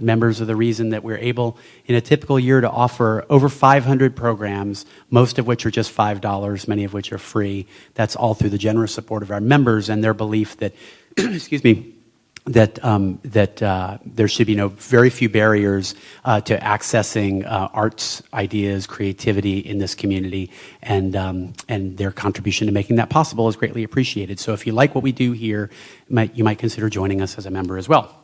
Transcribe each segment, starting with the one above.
Members are the reason that we're able, in a typical year, to offer over 500 programs, most of which are just $5, many of which are free. That's all through the generous support of our members and their belief that, excuse me, that there should be very few barriers to accessing arts, ideas, creativity in this community, and their contribution to making that possible is greatly appreciated. So if you like what we do here, you might consider joining us as a member as well.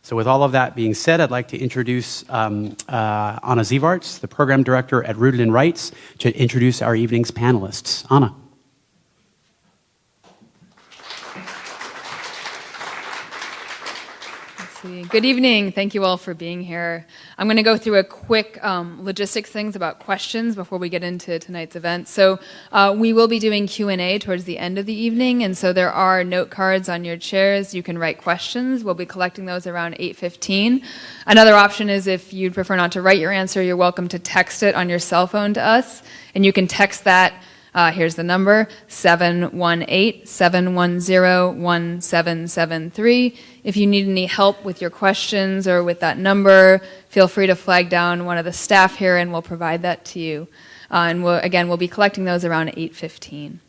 So with all of that being said, I'd like to introduce Anna Zevarts, the program director at Rooted in Rights, to introduce our evening's panelists. Anna. Good evening. Thank you all for being here. I'm going to go through a quick logistics things about questions before we get into tonight's event. So we will be doing Q&A towards the end of the evening, and so there are note cards on your chairs. You can write questions. We'll be collecting those around 8:15. Another option is if you'd prefer not to write your answer, you're welcome to text it on your cell phone to us, and you can text that. Here's the number, 718-710-1773. If you need any help with your questions or with that number, feel free to flag down one of the staff here and we'll provide that to you. And we'll be collecting those around 8:15.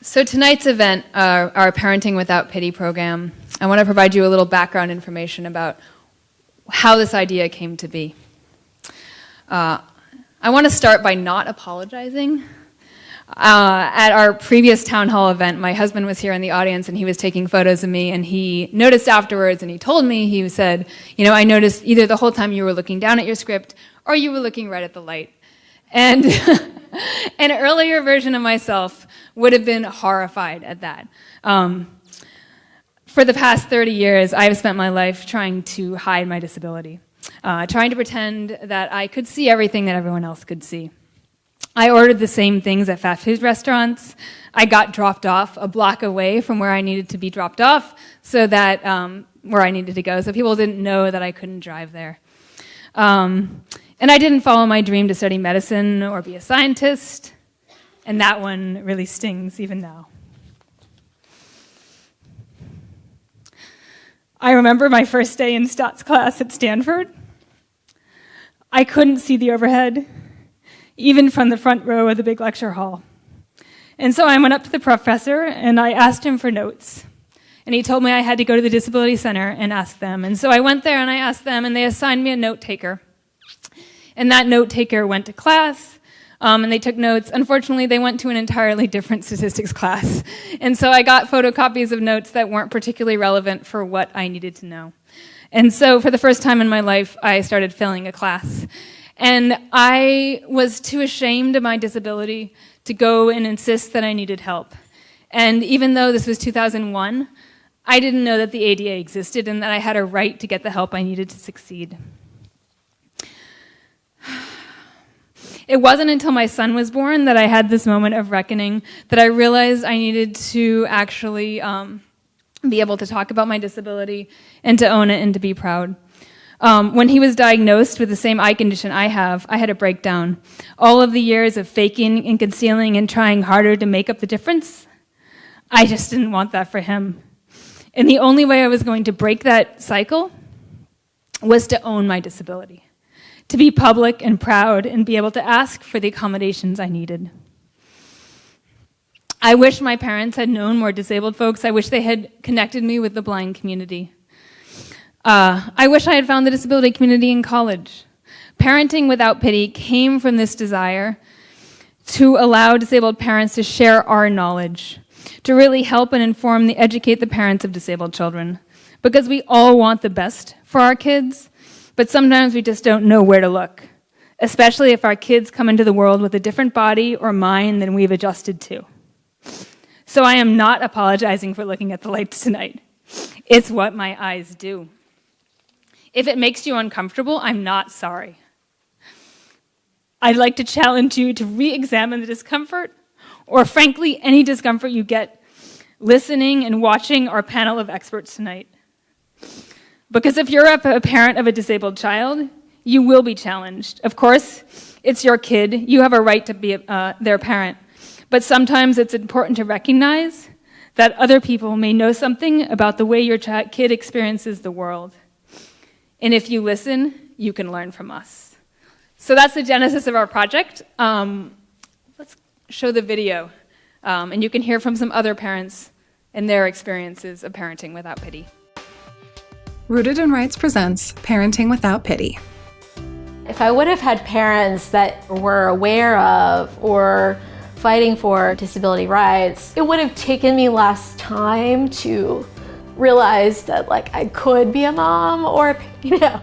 So tonight's event, our Parenting Without Pity program, I want to provide you a little background information about how this idea came to be. I want to start by not apologizing. At our previous town hall event, my husband was here in the audience and he was taking photos of me, and he noticed afterwards and he told me, he said, I noticed either the whole time you were looking down at your script or you were looking right at the light. And an earlier version of myself would have been horrified at that. For the past 30 years, I've spent my life trying to hide my disability. Trying to pretend that I could see everything that everyone else could see. I ordered the same things at fast food restaurants. I got dropped off a block away from where I needed to be dropped off, so that where I needed to go, so people didn't know that I couldn't drive there. And I didn't follow my dream to study medicine or be a scientist, and that one really stings even now. I remember my first day in stats class at Stanford. I couldn't see the overhead, even from the front row of the big lecture hall. And so I went up to the professor and I asked him for notes. And he told me I had to go to the Disability Center and ask them. And so I went there and I asked them, and they assigned me a note taker. And that note taker went to class, and they took notes. Unfortunately, they went to an entirely different statistics class. And so I got photocopies of notes that weren't particularly relevant for what I needed to know. And so for the first time in my life, I started failing a class. And I was too ashamed of my disability to go and insist that I needed help. And even though this was 2001, I didn't know that the ADA existed and that I had a right to get the help I needed to succeed. It wasn't until my son was born that I had this moment of reckoning, that I realized I needed to actually be able to talk about my disability and to own it and to be proud. When he was diagnosed with the same eye condition I have, I had a breakdown. All of the years of faking and concealing and trying harder to make up the difference, I just didn't want that for him. And the only way I was going to break that cycle was to own my disability, to be public and proud and be able to ask for the accommodations I needed. I wish my parents had known more disabled folks. I wish they had connected me with the blind community. I wish I had found the disability community in college. Parenting Without Pity came from this desire to allow disabled parents to share our knowledge, to really help and inform educate the parents of disabled children. Because we all want the best for our kids, but sometimes we just don't know where to look, especially if our kids come into the world with a different body or mind than we've adjusted to. So I am not apologizing for looking at the lights tonight. It's what my eyes do. If it makes you uncomfortable, I'm not sorry. I'd like to challenge you to re-examine the discomfort, or frankly, any discomfort you get listening and watching our panel of experts tonight. Because if you're a parent of a disabled child, you will be challenged. Of course, it's your kid. You have a right to be their parent. But sometimes it's important to recognize that other people may know something about the way your kid experiences the world. And if you listen, you can learn from us. So that's the genesis of our project. Let's show the video. And you can hear from some other parents and their experiences of parenting without pity. Rooted in Rights presents Parenting Without Pity. If I would have had parents that were aware of or fighting for disability rights, it would have taken me less time to realize that I could be a mom or,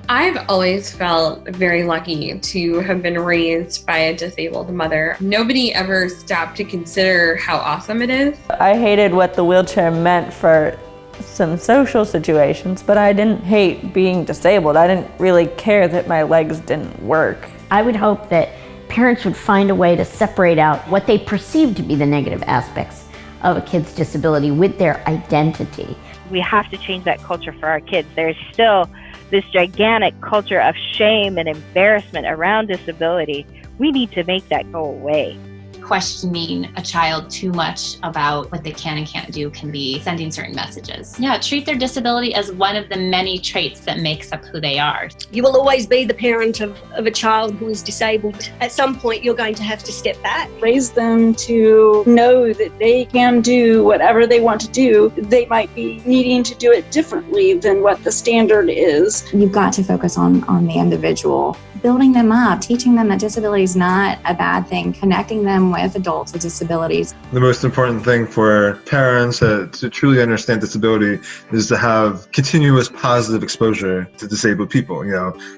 I've always felt very lucky to have been raised by a disabled mother. Nobody ever stopped to consider how awesome it is. I hated what the wheelchair meant for some social situations, but I didn't hate being disabled. I didn't really care that my legs didn't work. I would hope that parents would find a way to separate out what they perceive to be the negative aspects of a kid's disability with their identity. We have to change that culture for our kids. There's still this gigantic culture of shame and embarrassment around disability. We need to make that go away. Questioning a child too much about what they can and can't do can be sending certain messages. Yeah, treat their disability as one of the many traits that makes up who they are. You will always be the parent of a child who is disabled. At some point, you're going to have to step back. Raise them to know that they can do whatever they want to do. They might be needing to do it differently than what the standard is. You've got to focus on the individual, building them up, teaching them that disability is not a bad thing, connecting them with adults with disabilities. The most important thing for parents to truly understand disability is to have continuous positive exposure to disabled people.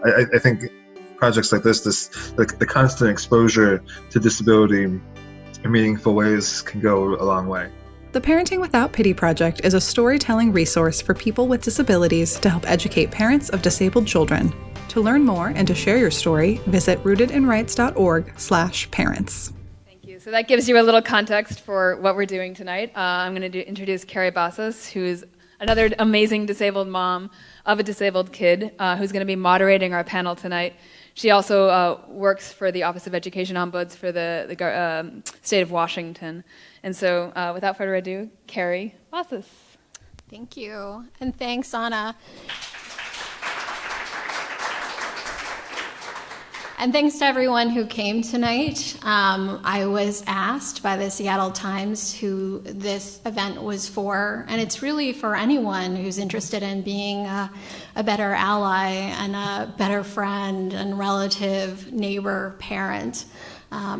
I think projects like this, the constant exposure to disability in meaningful ways can go a long way. The Parenting Without Pity project is a storytelling resource for people with disabilities to help educate parents of disabled children. To learn more and to share your story, visit rootedinrights.org/parents. Thank you. So that gives you a little context for what we're doing tonight. I'm going to introduce Carrie Basas, who is another amazing disabled mom of a disabled kid, who's going to be moderating our panel tonight. She also works for the Office of Education Ombuds for the state of Washington. And so without further ado, Carrie Basas. Thank you. And thanks, Anna. And thanks to everyone who came tonight. I was asked by the Seattle Times who this event was for, and it's really for anyone who's interested in being a better ally and a better friend and relative, neighbor, parent,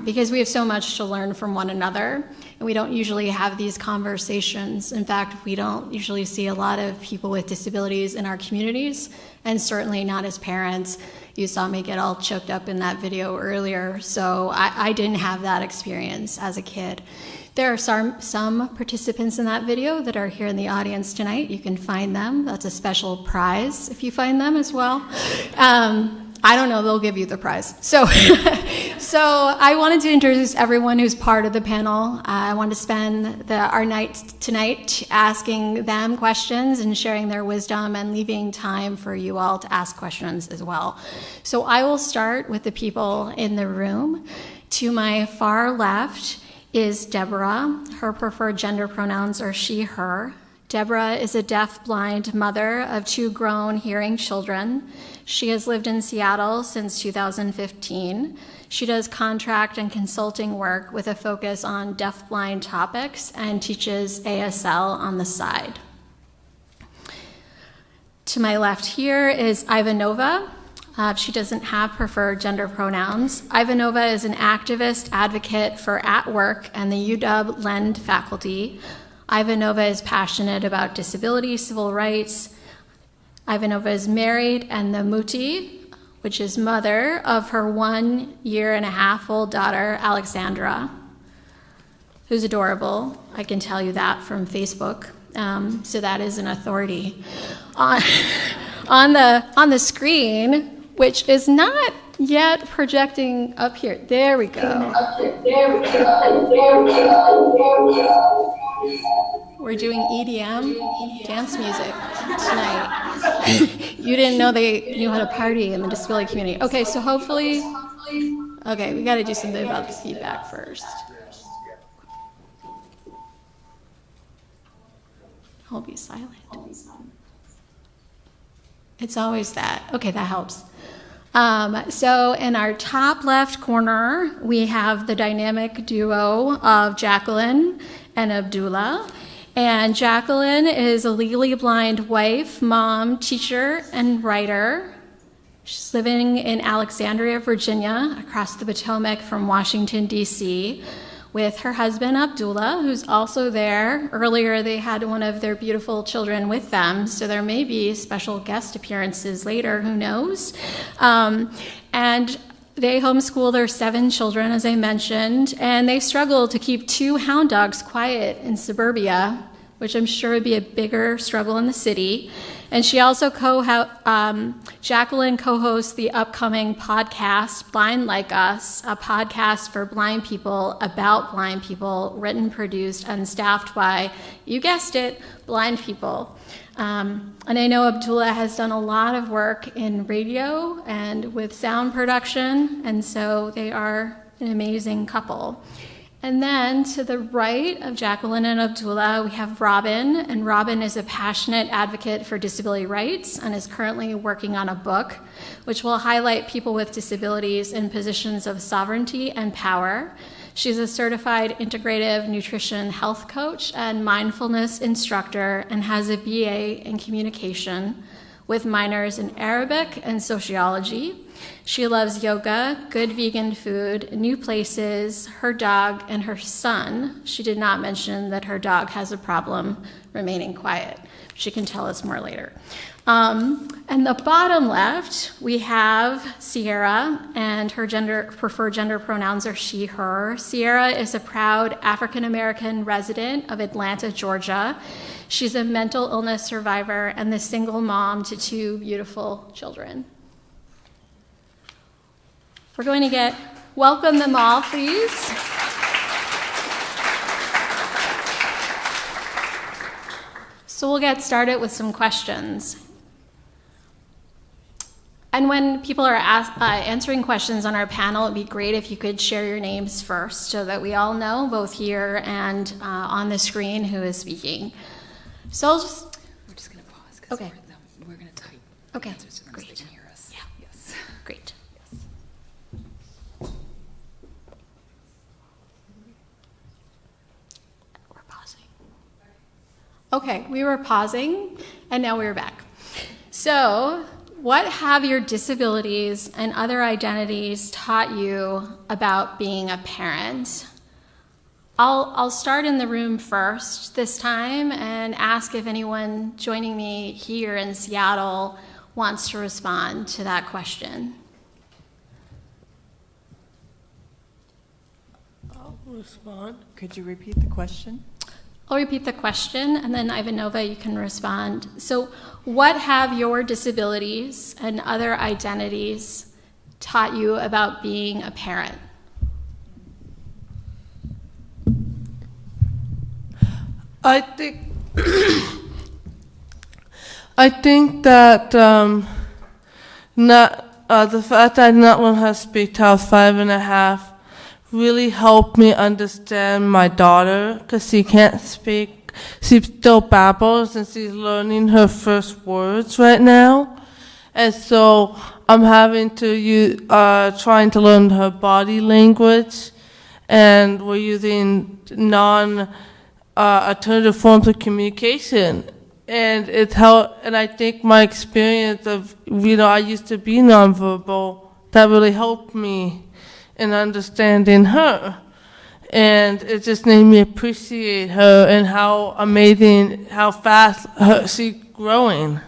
because we have so much to learn from one another, and we don't usually have these conversations. In fact, we don't usually see a lot of people with disabilities in our communities, and certainly not as parents. You saw me get all choked up in that video earlier, so I didn't have that experience as a kid. There are some participants in that video that are here in the audience tonight. You can find them. That's a special prize if you find them as well. I don't know, they'll give you the prize. So I wanted to introduce everyone who's part of the panel. I want to spend our night tonight asking them questions and sharing their wisdom and leaving time for you all to ask questions as well. So I will start with the people in the room. To my far left is Deborah. Her preferred gender pronouns are she, her. Deborah is a deaf-blind mother of 2 grown hearing children. She has lived in Seattle since 2015. She does contract and consulting work with a focus on deaf-blind topics and teaches ASL on the side. To my left here is Ivanova. She doesn't have preferred gender pronouns. Ivanova is an activist advocate for At Work and the UW Lend faculty. Ivanova is passionate about disability, civil rights. Ivanova is married and the Muti, which is mother of her 1.5-year-old daughter, Alexandra, who's adorable. I can tell you that from Facebook, so that is an authority. On the screen, which is not yet projecting up here. There we go. We're doing EDM dance music tonight. You didn't know they knew how to party in the disability community. Okay, so hopefully, okay, we got to do something about the feedback first. I'll be silent. It's always that. Okay, that helps. So in our top left corner, we have the dynamic duo of Jacqueline and Abdullah. And Jacqueline is a legally blind wife, mom, teacher, and writer. She's living in Alexandria, Virginia, across the Potomac from Washington, D.C., with her husband, Abdullah, who's also there. Earlier, they had one of their beautiful children with them, so there may be special guest appearances later, who knows? And they homeschool their 7 children, as I mentioned, and they struggle to keep 2 hound dogs quiet in suburbia, which I'm sure would be a bigger struggle in the city. And she also Jacqueline co-hosts the upcoming podcast, Blind Like Us, a podcast for blind people about blind people, written, produced, and staffed by, you guessed it, blind people. And I know Abdullah has done a lot of work in radio and with sound production, and so they are an amazing couple. And then to the right of Jacqueline and Abdullah, we have Robin, and Robin is a passionate advocate for disability rights and is currently working on a book which will highlight people with disabilities in positions of sovereignty and power. She's a certified integrative nutrition health coach and mindfulness instructor and has a BA in communication with minors in Arabic and sociology. She loves yoga, good vegan food, new places, her dog, and her son. She did not mention that her dog has a problem remaining quiet. She can tell us more later. And the bottom left, we have Sierra, and her preferred gender pronouns are she, her. Sierra is a proud African-American resident of Atlanta, Georgia. She's a mental illness survivor and the single mom to 2 beautiful children. We're going to welcome them all, please. So we'll get started with some questions. And when people are answering questions on our panel, it'd be great if you could share your names first so that we all know, both here and on the screen, who is speaking. So we're just going to pause because we're going to type. Okay, great. So they can hear us. Yeah. Yes. Great. Okay, we were pausing, and now we're back. So, what have your disabilities and other identities taught you about being a parent? I'll start in the room first this time and ask if anyone joining me here in Seattle wants to respond to that question. I'll respond. Could you repeat the question? I'll repeat the question, and then Ivanova, you can respond. So, what have your disabilities and other identities taught you about being a parent? I think that the fact that I did not learn how to speak till I was 5.5 really helped me understand my daughter, because she can't speak. She still babbles, and she's learning her first words right now. And so I'm having to trying to learn her body language, and we're using alternative forms of communication. And and I think my experience of, I used to be nonverbal, that really helped me in understanding her. And it just made me appreciate her and how amazing, how fast she's growing.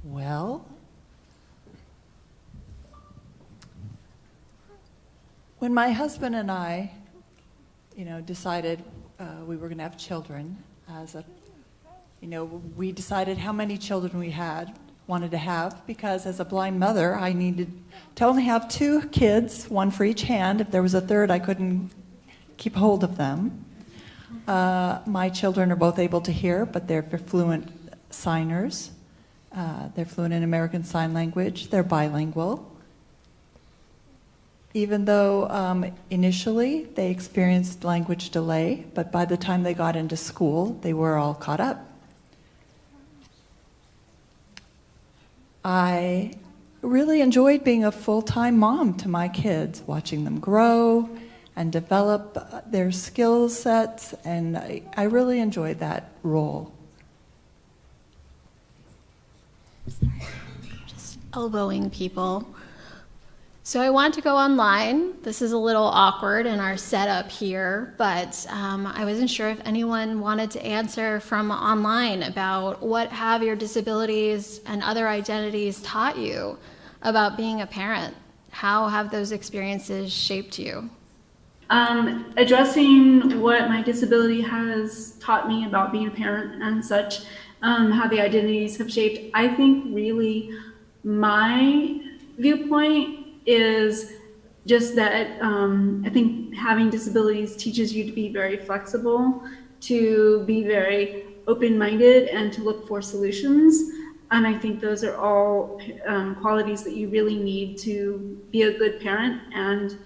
Well, when my husband and I, decided we were going to have children, we decided how many children we wanted to have, because as a blind mother, I needed to only have 2 kids, 1 for each hand. If there was a third, I couldn't keep hold of them. My children are both able to hear, but they're fluent signers. They're fluent in American Sign Language. They're bilingual. even though initially they experienced language delay, but by the time they got into school, they were all caught up. I really enjoyed being a full-time mom to my kids, watching them grow and develop their skill sets, and I really enjoyed that role. Just elbowing people. So I want to go online. This is a little awkward in our setup here, but I wasn't sure if anyone wanted to answer from online about what have your disabilities and other identities taught you about being a parent. How have those experiences shaped you? Addressing what my disability has taught me about being a parent and such, how the identities have shaped, I think really my viewpoint is just that I think having disabilities teaches you to be very flexible, to be very open-minded, and to look for solutions. And I think those are all qualities that you really need to be a good parent and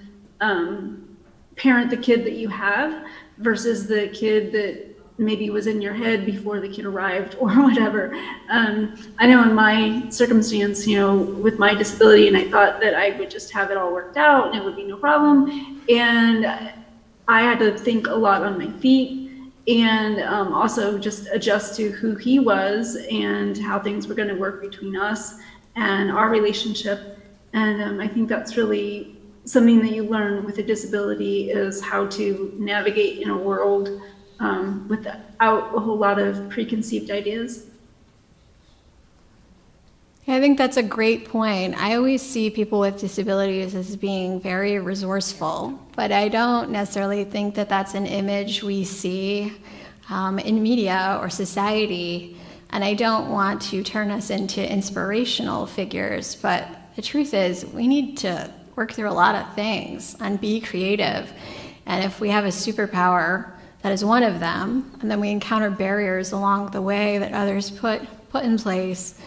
parent the kid that you have versus the kid that maybe was in your head before the kid arrived or whatever. I know in my circumstance, with my disability, and I thought that I would just have it all worked out and it would be no problem. And I had to think a lot on my feet and also just adjust to who he was and how things were going to work between us and our relationship. And I think that's really something that you learn with a disability, is how to navigate in a world without a whole lot of preconceived ideas. I think that's a great point. I always see people with disabilities as being very resourceful, but I don't necessarily think that that's an image we see in media or society, and I don't want to turn us into inspirational figures, but the truth is we need to work through a lot of things and be creative, and if we have a superpower, that is one of them, and then we encounter barriers along the way that others put in place.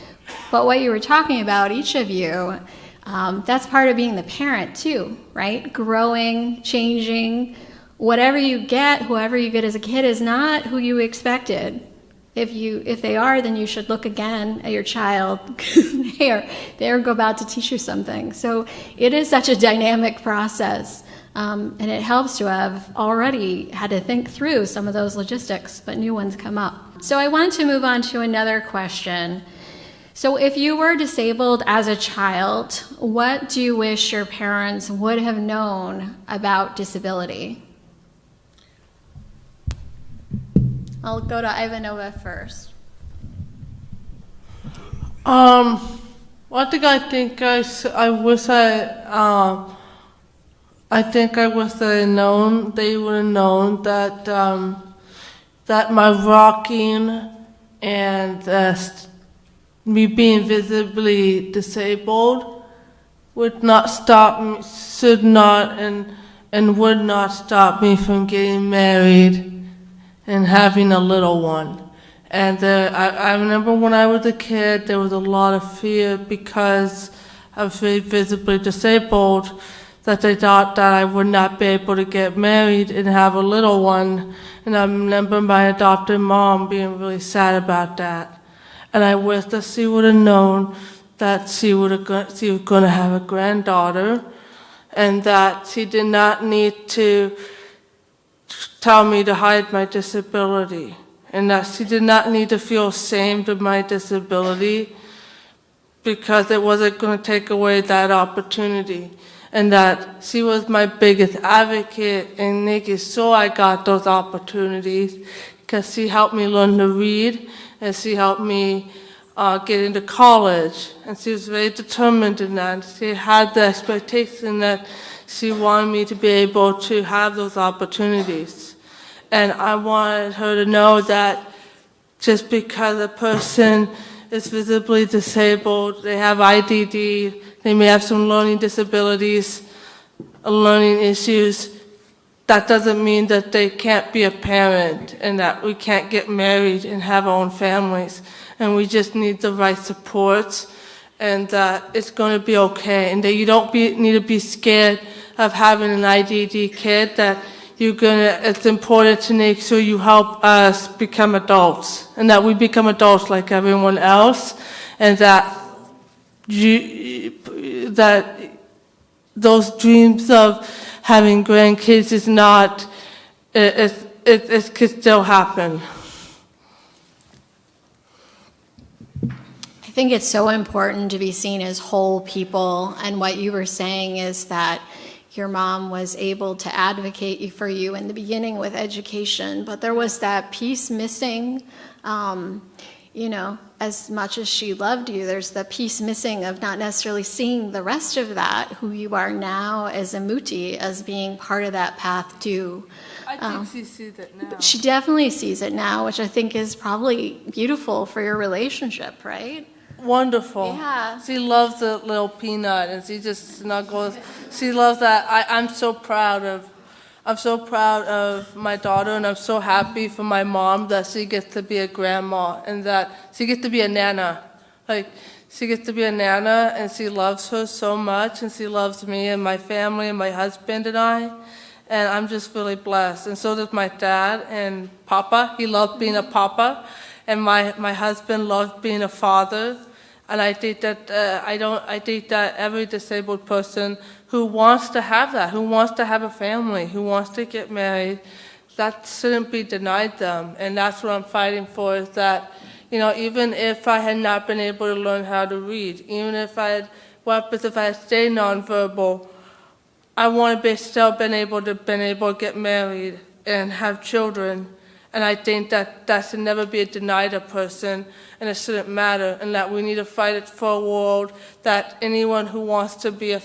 But what you were talking about, each of you, that's part of being the parent too, right? Growing, changing. Whatever you get, whoever you get as a kid is not who you expected. If they are, then you should look again at your child. They're about to teach you something. So it is such a dynamic process. And it helps to have already had to think through some of those logistics, but new ones come up. So I wanted to move on to another question. So if you were disabled as a child, what do you wish your parents would have known about disability? I'll go to Ivanova first. One thing I think I wish they known. They would have known that that my rocking and me being visibly disabled would not stop me, should not, and would not stop me from getting married and having a little one. And I remember when I was a kid, there was a lot of fear because I was very visibly disabled, that they thought that I would not be able to get married and have a little one. And I remember my adopted mom being really sad about that. And I wish that she would have known that she was going to have a granddaughter, and that she did not need to tell me to hide my disability, and that she did not need to feel ashamed of my disability, because it wasn't going to take away that opportunity. And that she was my biggest advocate in making sure I got those opportunities, because she helped me learn to read, and she helped me get into college. And she was very determined in that. She had the expectation that she wanted me to be able to have those opportunities. And I wanted her to know that just because a person is visibly disabled, they have IDD, they may have some learning disabilities, learning issues, that doesn't mean that they can't be a parent and that we can't get married and have our own families. And we just need the right supports, and that it's going to be okay, and that you don't need to be scared of having an IDD kid that it's important to make sure you help us become adults, and that we become adults like everyone else, and that those dreams of having grandkids is not, it could still happen. I think it's so important to be seen as whole people, and what you were saying is that your mom was able to advocate for you in the beginning with education, but there was that piece missing. As much as she loved you, there's the piece missing of not necessarily seeing the rest of that, who you are now as a Muti, as being part of that path too. I think she sees it now. She definitely sees it now, which I think is probably beautiful for your relationship, right? Wonderful. Yeah. She loves the little peanut, and she just snuggles. She loves that. I'm so proud of my daughter, and I'm so happy for my mom that she gets to be a grandma and that she gets to be a nana. She gets to be a nana, and she loves her so much, and she loves me and my family and my husband and I. And I'm just really blessed. And so does my dad and Papa. He loved being a papa, and my husband loved being a father. And I think that I think that every disabled person who wants to have that, who wants to have a family, who wants to get married, that shouldn't be denied them. And that's what I'm fighting for, is that, even if I had not been able to learn how to read, even if I had stayed nonverbal, I want to still been able to get married and have children. And I think that should never be denied a person, and it shouldn't matter, and that we need to fight it for a world that anyone who wants to be a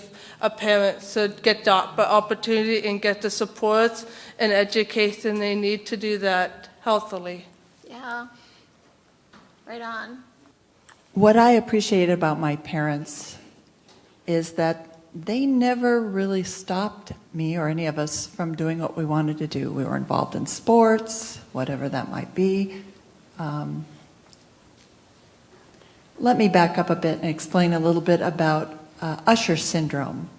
parent should get the opportunity and get the supports and education they need to do that healthily. Yeah, right on. What I appreciate about my parents is that they never really stopped me or any of us from doing what we wanted to do. We were involved in sports, whatever that might be. Let me back up a bit and explain a little bit about Usher syndrome.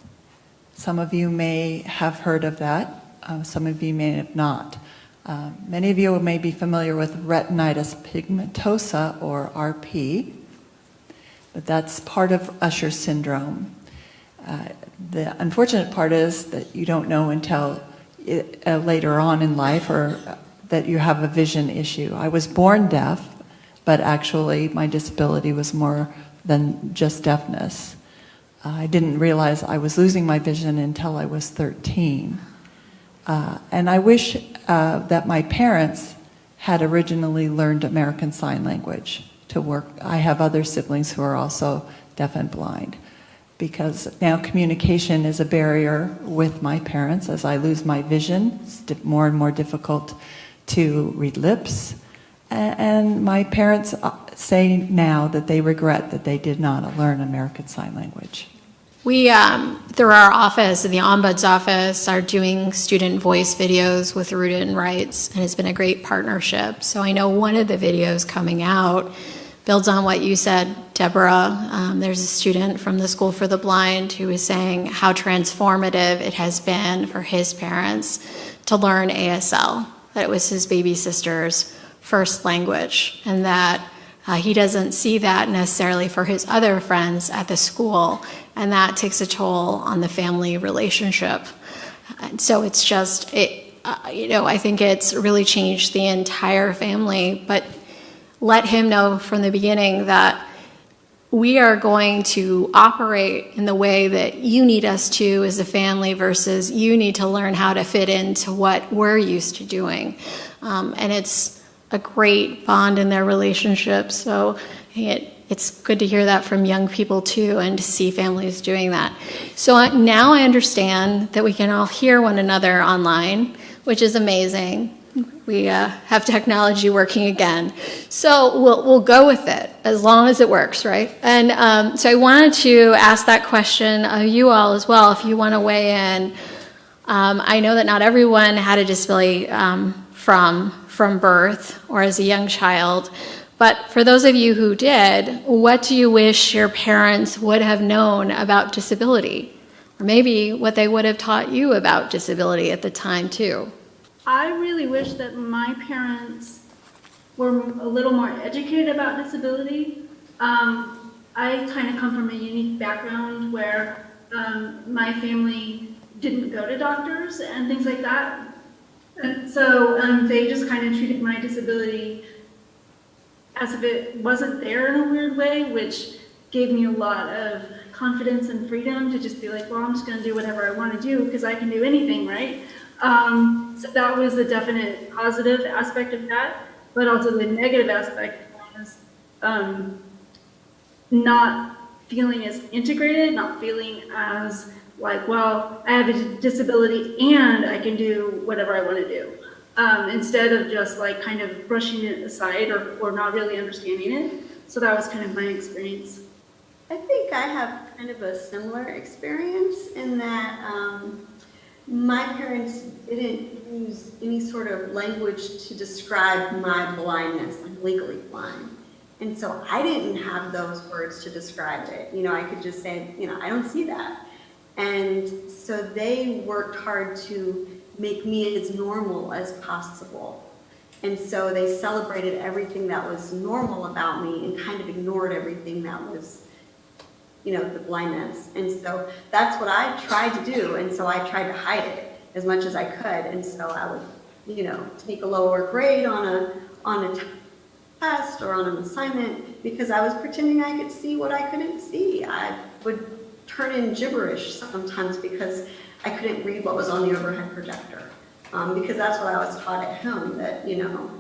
Some of you may have heard of that. Some of you may have not. Many of you may be familiar with retinitis pigmentosa, or RP, but that's part of Usher syndrome. The unfortunate part is that you don't know until later on in life, or that you have a vision issue. I was born deaf, but actually my disability was more than just deafness. I didn't realize I was losing my vision until I was 13. And I wish that my parents had originally learned American Sign Language to work. I have other siblings who are also deaf and blind, because now communication is a barrier with my parents. As I lose my vision, it's more and more difficult to read lips. And my parents say now that they regret that they did not learn American Sign Language. We, through our office, the Ombuds office, are doing student voice videos with Rooted in Rights, and it's been a great partnership. So I know one of the videos coming out builds on what you said, Deborah. There's a student from the School for the Blind who is saying how transformative it has been for his parents to learn ASL, that it was his baby sister's first language, and that he doesn't see that necessarily for his other friends at the school, and that takes a toll on the family relationship. And so it's just, I think it's really changed the entire family, but let him know from the beginning that we are going to operate in the way that you need us to as a family versus you need to learn how to fit into what we're used to doing. And it's a great bond in their relationship. So it's good to hear that from young people too, and to see families doing that. So now I understand that we can all hear one another online, which is amazing. We have technology working again. So we'll go with it as long as it works, right? And so I wanted to ask that question of you all as well, if you want to weigh in. I know that not everyone had a disability from birth or as a young child, but for those of you who did, what do you wish your parents would have known about disability? Or or maybe what they would have taught you about disability at the time too. I really wish that my parents were a little more educated about disability. I kind of come from a unique background where my family didn't go to doctors and things like that. And so they just kind of treated my disability as if it wasn't there in a weird way, which gave me a lot of confidence and freedom to just be like, well, I'm just going to do whatever I want to do because I can do anything, right? So that was a definite positive aspect of that, but also the negative aspect was not feeling as integrated, not feeling as like, well, I have a disability and I can do whatever I want to do. Instead of just like kind of brushing it aside or not really understanding it. So that was kind of my experience. I think I have kind of a similar experience in that my parents didn't use any sort of language to describe my blindness. I'm legally blind. And so I didn't have those words to describe it. You know, I could just say, you know, I don't see that. And so they worked hard to make me as normal as possible. And so they celebrated everything that was normal about me and kind of ignored everything that was, you know, the blindness. And so that's what I tried to do. And so I tried to hide it as much as I could. And so I would, you know, take a lower grade on a test or on an assignment because I was pretending I could see what I couldn't see. I would turn in gibberish sometimes because I couldn't read what was on the overhead projector. Because that's what I was taught at home, that, you know,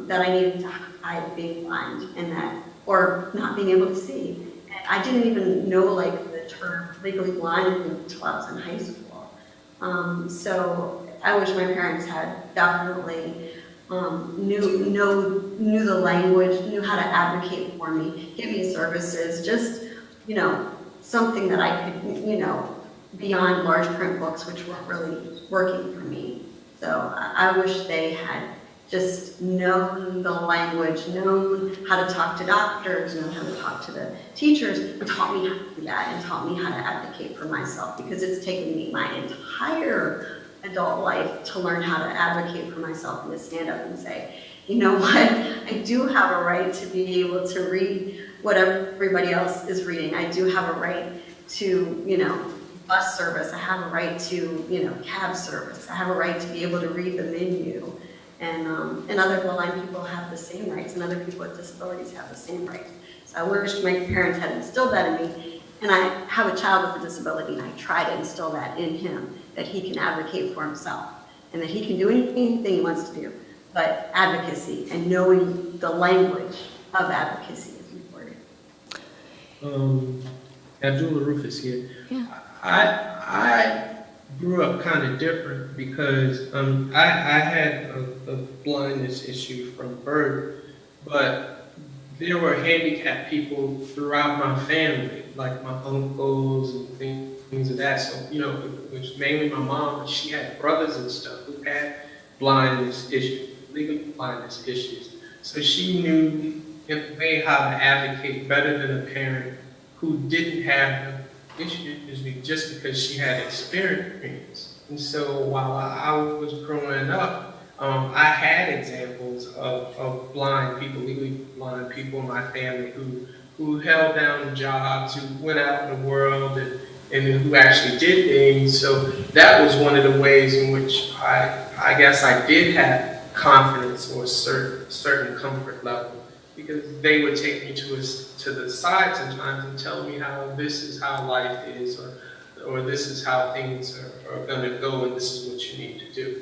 that I needed to hide being blind and that, or not being able to see. I didn't even know like the term legally blind until I was in high school. So I wish my parents had definitely knew the language, knew how to advocate for me, give me services, just, you know, something that I could, you know, beyond large print books, which weren't really working for me. So I wish they had just known the language, known how to talk to doctors, known how to talk to the teachers, and taught me how to do that, and taught me how to advocate for myself, because it's taken me my entire adult life to learn how to advocate for myself and to stand up and say, you know what, I do have a right to be able to read what everybody else is reading. I do have a right to, you know, bus service. I have a right to, you know, cab service. I have a right to be able to read the menu. And other blind people have the same rights, and other people with disabilities have the same rights. So I wish my parents had instilled that in me. And I have a child with a disability, and I try to instill that in him, that he can advocate for himself, and that he can do anything he wants to do. But advocacy and knowing the language of advocacy is important. Abdullah Rufus here. Yeah. I grew up kind of different because I had a blindness issue from birth, but there were handicapped people throughout my family, like my uncles and things of that. So, you know, it was mainly my mom, but she had brothers and stuff who had blindness issues, legal blindness issues. So she knew in a way how to advocate better than a parent who didn't have issues just because she had experience. And so while I was growing up, I had examples of blind people, legally blind people in my family who held down jobs, who went out in the world and who actually did things. So that was one of the ways in which I guess I did have confidence or a certain comfort level, because they would take me to the side sometimes and tell me how this is how life is, or this is how things are going to go, and this is what you need to do.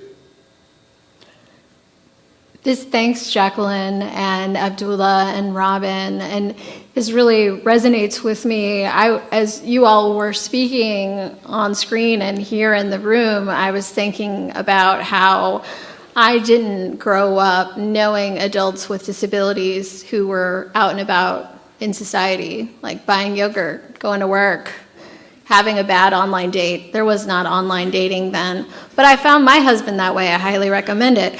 Thanks, Jacqueline and Abdullah and Robin, and this really resonates with me. As you all were speaking on screen and here in the room, I was thinking about how I didn't grow up knowing adults with disabilities who were out and about in society, like buying yogurt, going to work, having a bad online date. There was not online dating then, but I found my husband that way. I highly recommend it.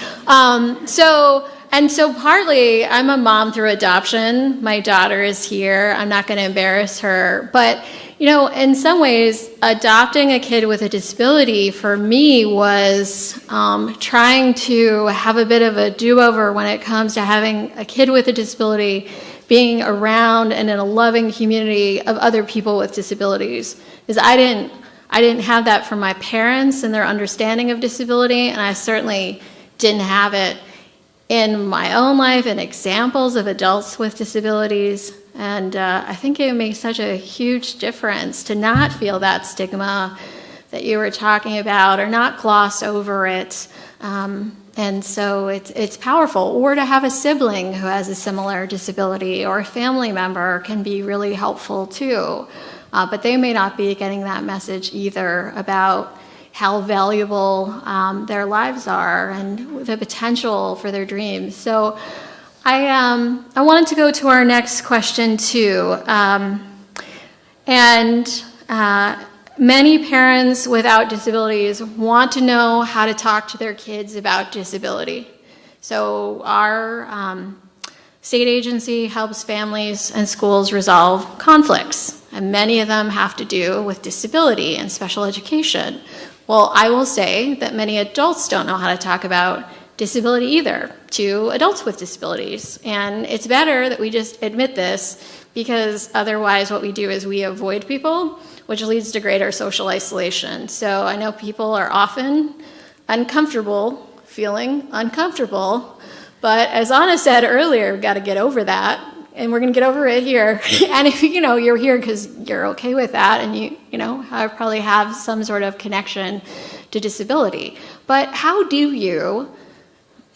So partly I'm a mom through adoption. My daughter is here. I'm not going to embarrass her, but You know, in some ways, adopting a kid with a disability for me was trying to have a bit of a do-over when it comes to having a kid with a disability, being around and in a loving community of other people with disabilities. Because I didn't have that from my parents and their understanding of disability, and I certainly didn't have it in my own life and examples of adults with disabilities. And I think it makes such a huge difference to not feel that stigma that you were talking about or not gloss over it. And so it's powerful. Or to have a sibling who has a similar disability or a family member can be really helpful too. But they may not be getting that message either about how valuable their lives are and the potential for their dreams. So I wanted to go to our next question too. Many parents without disabilities want to know how to talk to their kids about disability. So our state agency helps families and schools resolve conflicts, and many of them have to do with disability and special education. Well, I will say that many adults don't know how to talk about disability either to adults with disabilities. And it's better that we just admit this, because otherwise what we do is we avoid people, which leads to greater social isolation. So I know people are often feeling uncomfortable, but as Anna said earlier, we've got to get over that. And we're going to get over it here. And if you're here because you're okay with that, and you probably have some sort of connection to disability. But how do you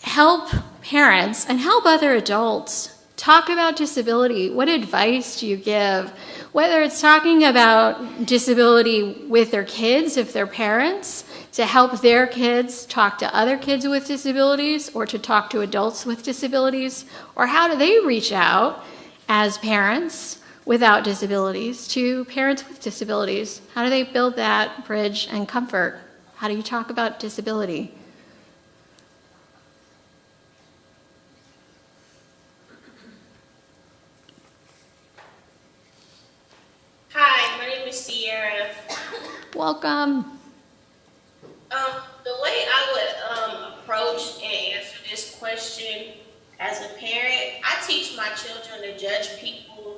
help parents and help other adults talk about disability? What advice do you give? Whether it's talking about disability with their kids, if they're parents, to help their kids talk to other kids with disabilities, or to talk to adults with disabilities, or how do they reach out as parents without disabilities to parents with disabilities? How do they build that bridge and comfort? How do you talk about disability? Hi, my name is Sierra. Welcome. The way I would approach and answer this question as a parent, I teach my children to judge people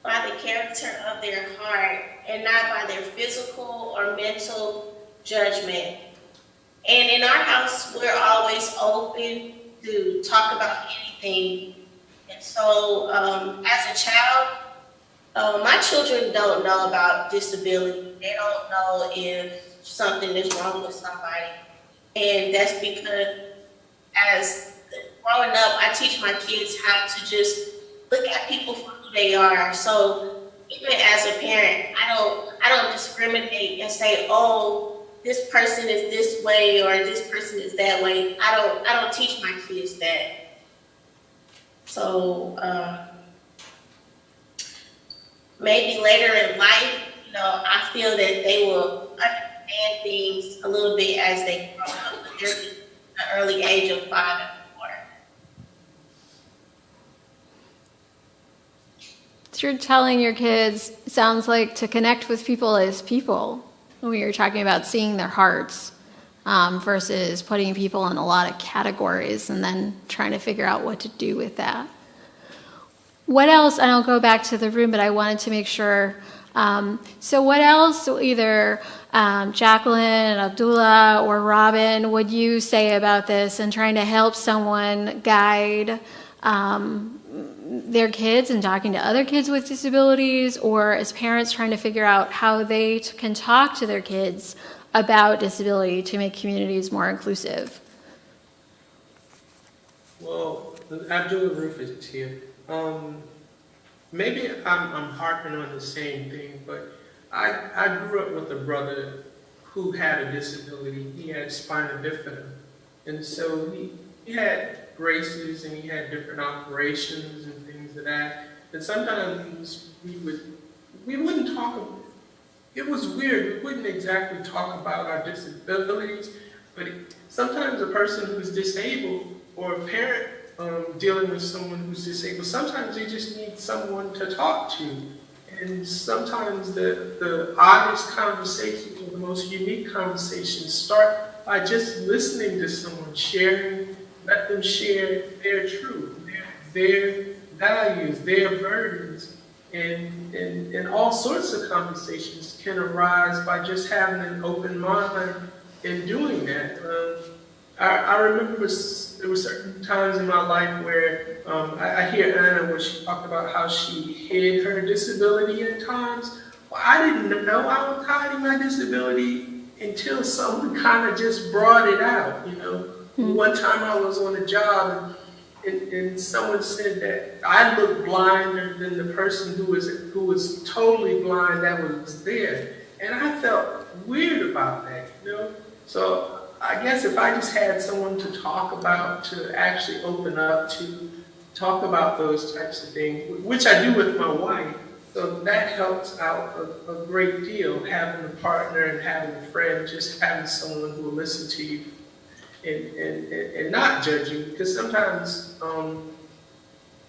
by the character of their heart and not by their physical or mental judgment. And in our house, we're always open to talk about anything. And so as a child, my children don't know about disability. They don't know if something is wrong with somebody. And that's because as growing up, I teach my kids how to just look at people for who they are. So even as a parent, I don't discriminate and say, oh, this person is this way or this person is that way. I don't teach my kids that. So maybe later in life, I feel that they will understand things a little bit as they grow up. But they're just an early age of 5 and 4. So you're telling your kids, sounds like, to connect with people as people, when you're talking about seeing their hearts, versus putting people in a lot of categories and then trying to figure out what to do with that. What else, and I'll go back to the room, but I wanted to make sure. So what else, either Jacqueline, Abdullah, or Robin, would you say about this and trying to help someone guide their kids and talking to other kids with disabilities, or as parents trying to figure out how they can talk to their kids about disability to make communities more inclusive? Well, Abdullah Rufus is here. Maybe I'm harping on the same thing, but I grew up with a brother who had a disability. He had spina bifida, and so he had braces and he had different operations and things of that. And sometimes we wouldn't talk. It was weird. We wouldn't exactly talk about our disabilities, but sometimes a person who's disabled or a parent dealing with someone who's disabled, sometimes they just need someone to talk to. and sometimes the oddest conversations or the most unique conversations start by just listening to someone, sharing, let them share their truth, their values, their burdens, and all sorts of conversations can arise by just having an open mind in doing that. I remember there were certain times in my life where I hear Anna where she talked about how she hid her disability at times. Well, I didn't know I was hiding my disability until someone kind of just brought it out, you know. One time I was on a job and someone said that I looked blinder than the person who was totally blind that was there. And I felt weird about that, you know. So I guess if I just had someone to talk about, to actually open up, to talk about those types of things, which I do with my wife, so that helps out a great deal, having a partner and having a friend, just having someone who will listen to you and not judge you, because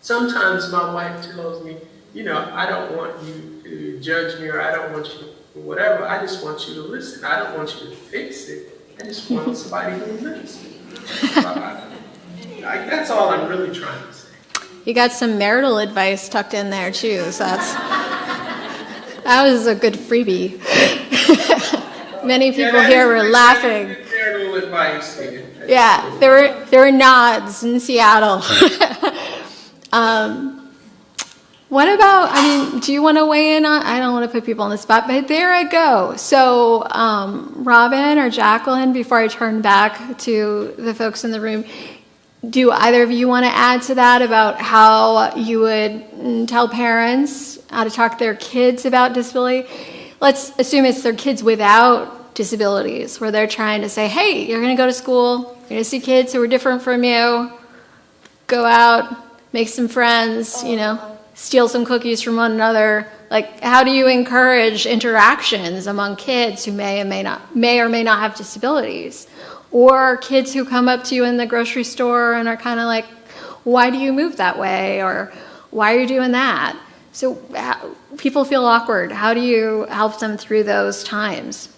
sometimes my wife tells me, you know, I don't want you to judge me, or I don't want you to whatever, I just want you to listen. I don't want you to fix it. I just want somebody who listens. That's all I'm really trying to say. You got some marital advice tucked in there too, so that was a good freebie. Many people here were laughing. Marital advice here. Yeah, there were nods in Seattle. What about, I mean, do you want to weigh in on, I don't want to put people on the spot, but there I go. So Robin or Jacqueline, before I turn back to the folks in the room, do either of you want to add to that about how you would tell parents how to talk to their kids about disability? Let's assume it's their kids without disabilities, where they're trying to say, hey, you're going to go to school, you're going to see kids who are different from you, go out, make some friends, you know, steal some cookies from one another. Like, how do you encourage interactions among kids who may or may not have disabilities? Or kids who come up to you in the grocery store and are kind of like, why do you move that way? Or why are you doing that? So people feel awkward. How do you help them through those times?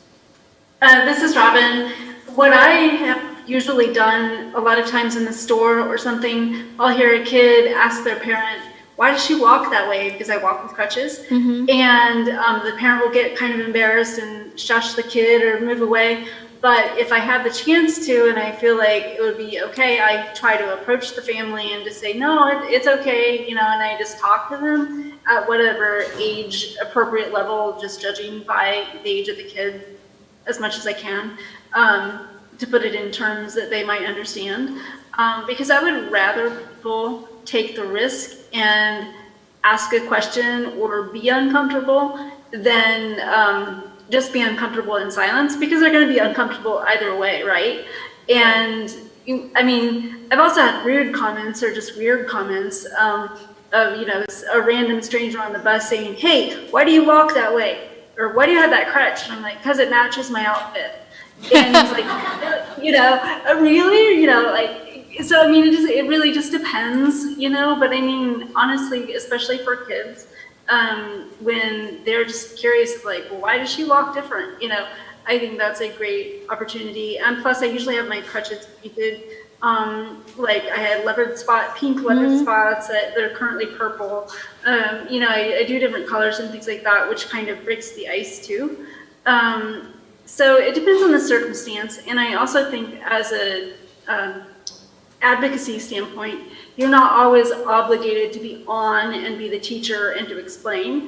This is Robin. What I have usually done a lot of times in the store or something, I'll hear a kid ask their parent, why does she walk that way? Because I walk with crutches. Mm-hmm. And the parent will get kind of embarrassed and shush the kid or move away. But if I have the chance to, and I feel like it would be okay, I try to approach the family and just say, no, it's okay, you know, and I just talk to them at whatever age appropriate level, just judging by the age of the kid as much as I can, to put it in terms that they might understand. Because I would rather people take the risk and ask a question or be uncomfortable than just be uncomfortable in silence, because they're going to be uncomfortable either way, right? And I mean, I've also had rude comments or just weird comments of, you know, a random stranger on the bus saying, hey, why do you walk that way? Or why do you have that crutch? And I'm like, because it matches my outfit. And he's like, you know, really? You know, like, so I mean, it really just depends, you know, but I mean, honestly, especially for kids, when they're just curious, like, well, why does she walk different? You know, I think that's a great opportunity. And plus, I usually have my crutches painted. Like I had pink leopard spots that are currently purple. You know, I do different colors and things like that, which kind of breaks the ice too. So it depends on the circumstance. And I also think as a advocacy standpoint, you're not always obligated to be on and be the teacher and to explain.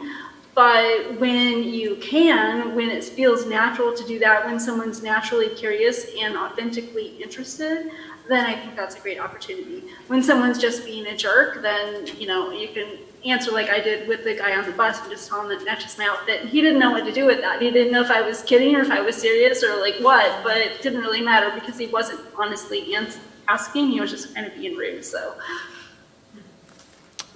But when you can, when it feels natural to do that, when someone's naturally curious and authentically interested, then I think that's a great opportunity. When someone's just being a jerk, then, you know, you can answer like I did with the guy on the bus and just tell him that it matches my outfit. And he didn't know what to do with that. He didn't know if I was kidding or if I was serious or like what, but it didn't really matter because he wasn't honestly asking. He was just kind of being rude, so.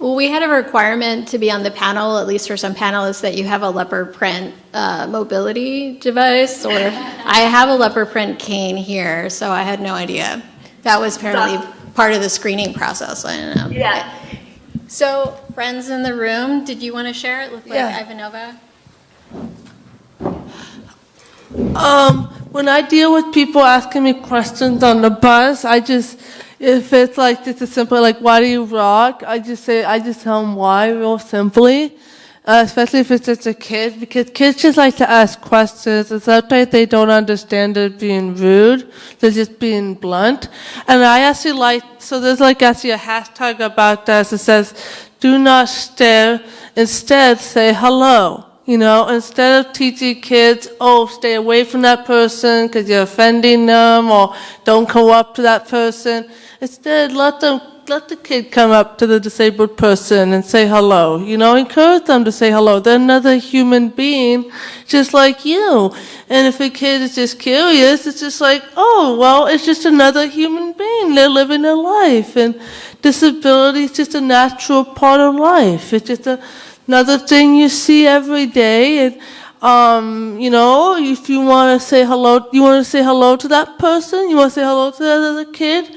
Well, we had a requirement to be on the panel, at least for some panelists, that you have a leopard print mobility device, or I have a leopard print cane here, so I had no idea. That was apparently part of the screening process. I don't know. Yeah. So, friends in the room, did you want to share it? Look like Yeah. Ivanova. When I deal with people asking me questions on the bus, if it's like just as simple like why do you rock, I just tell them why real simply. Especially if it's just a kid, because kids just like to ask questions, and sometimes they don't understand it being rude, they're just being blunt. And I actually there's actually a hashtag about this that says, do not stare, instead say hello. Instead of teaching kids, stay away from that person because you're offending them, or don't go up to that person, instead let the kid come up to the disabled person and say hello. Encourage them to say hello. They're another human being just like you. And if a kid is just curious, it's just like, it's just another human being. They're living their life. And disability is just a natural part of life. It's just another thing you see every day. And, if you want to say hello, you want to say hello to that person, you want to say hello to that other kid,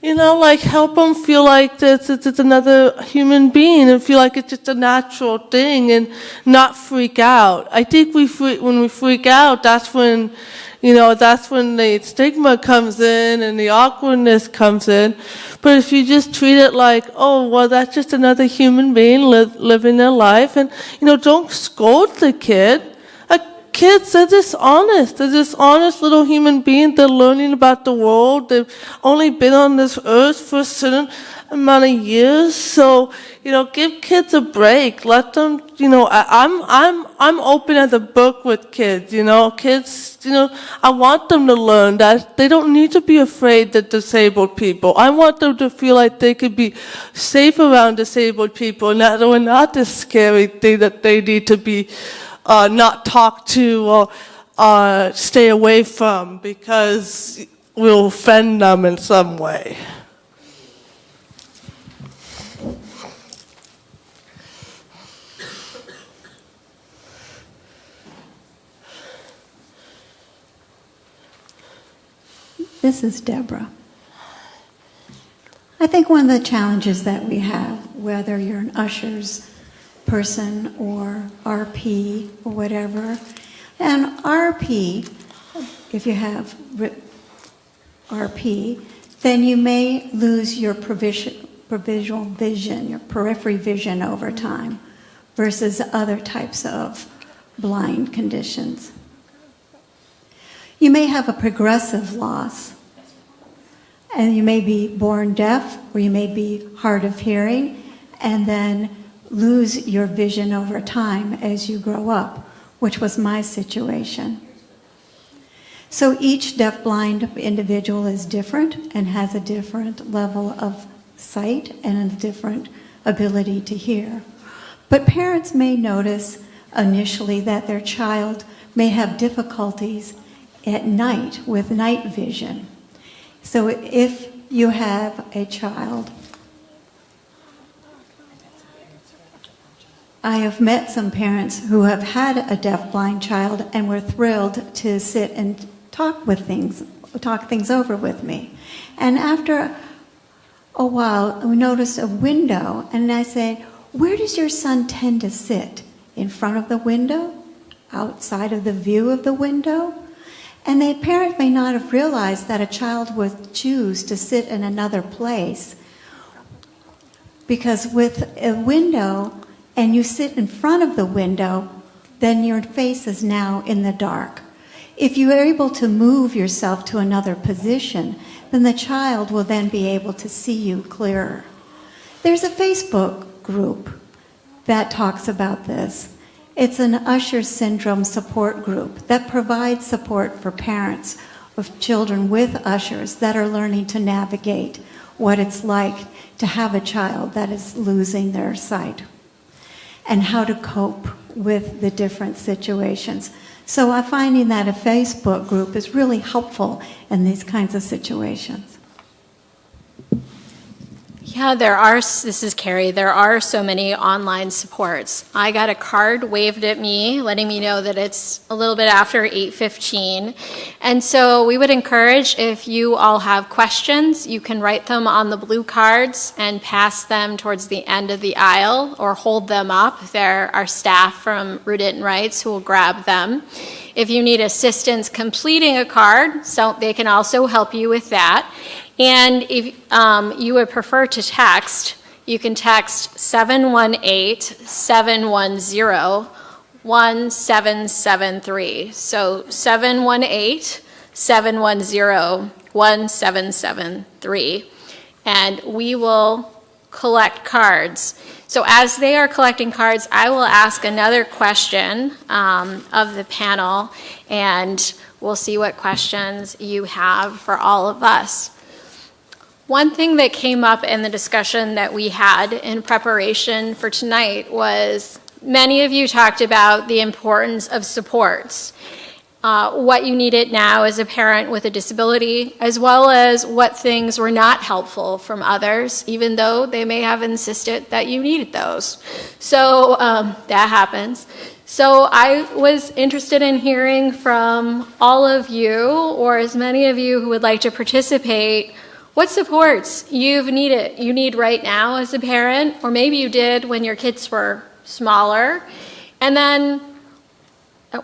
help them feel like it's another human being and feel like it's just a natural thing and not freak out. I think when we freak out, that's when the stigma comes in and the awkwardness comes in. But if you just treat it like, that's just another human being living their life, and, don't scold the kid. Kids, they're just honest. They're just honest little human beings. They're learning about the world. They've only been on this earth for a certain amount of years. So, give kids a break. Let them, I'm open as a book with kids, Kids, I want them to learn that they don't need to be afraid of disabled people. I want them to feel like they could be safe around disabled people, and that we're not this scary thing that they need to be not talk to or stay away from because we'll offend them in some way. This is Deborah. I think one of the challenges that we have, whether you're an ushers person or RP or whatever, and RP, if you have RP, then you may lose your provisional vision, your periphery vision over time versus other types of blind conditions. You may have a progressive loss, and you may be born deaf, or you may be hard of hearing, and then lose your vision over time as you grow up, which was my situation. So each deafblind individual is different and has a different level of sight and a different ability to hear. But parents may notice initially that their child may have difficulties at night with night vision. So if you have a child, I have met some parents who have had a deafblind child and were thrilled to sit and talk things over with me. And after a while, we noticed a window, and I said, "Where does your son tend to sit? In front of the window? Outside of the view of the window?" And the parent may not have realized that a child would choose to sit in another place, because with a window, and you sit in front of the window, then your face is now in the dark. If you are able to move yourself to another position, then the child will then be able to see you clearer. There's a Facebook group that talks about this. It's an Usher Syndrome support group that provides support for parents of children with Ushers that are learning to navigate what it's like to have a child that is losing their sight, and how to cope with the different situations. So I'm finding that a Facebook group is really helpful in these kinds of situations. Yeah, this is Carrie, there are so many online supports. I got a card waved at me, letting me know that it's a little bit after 8:15. And so we would encourage, if you all have questions, you can write them on the blue cards and pass them towards the end of the aisle or hold them up. There are staff from Rooted in Rights who will grab them. If you need assistance completing a card, so they can also help you with that. And if you would prefer to text, you can text 718-710-1773. So 718-710-1773. And we will collect cards. So as they are collecting cards, I will ask another question of the panel, and we'll see what questions you have for all of us. One thing that came up in the discussion that we had in preparation for tonight was many of you talked about the importance of supports, what you needed now as a parent with a disability, as well as what things were not helpful from others, even though they may have insisted that you needed those. So that happens. So I was interested in hearing from all of you, or as many of you who would like to participate, what supports you need right now as a parent, or maybe you did when your kids were smaller. And then,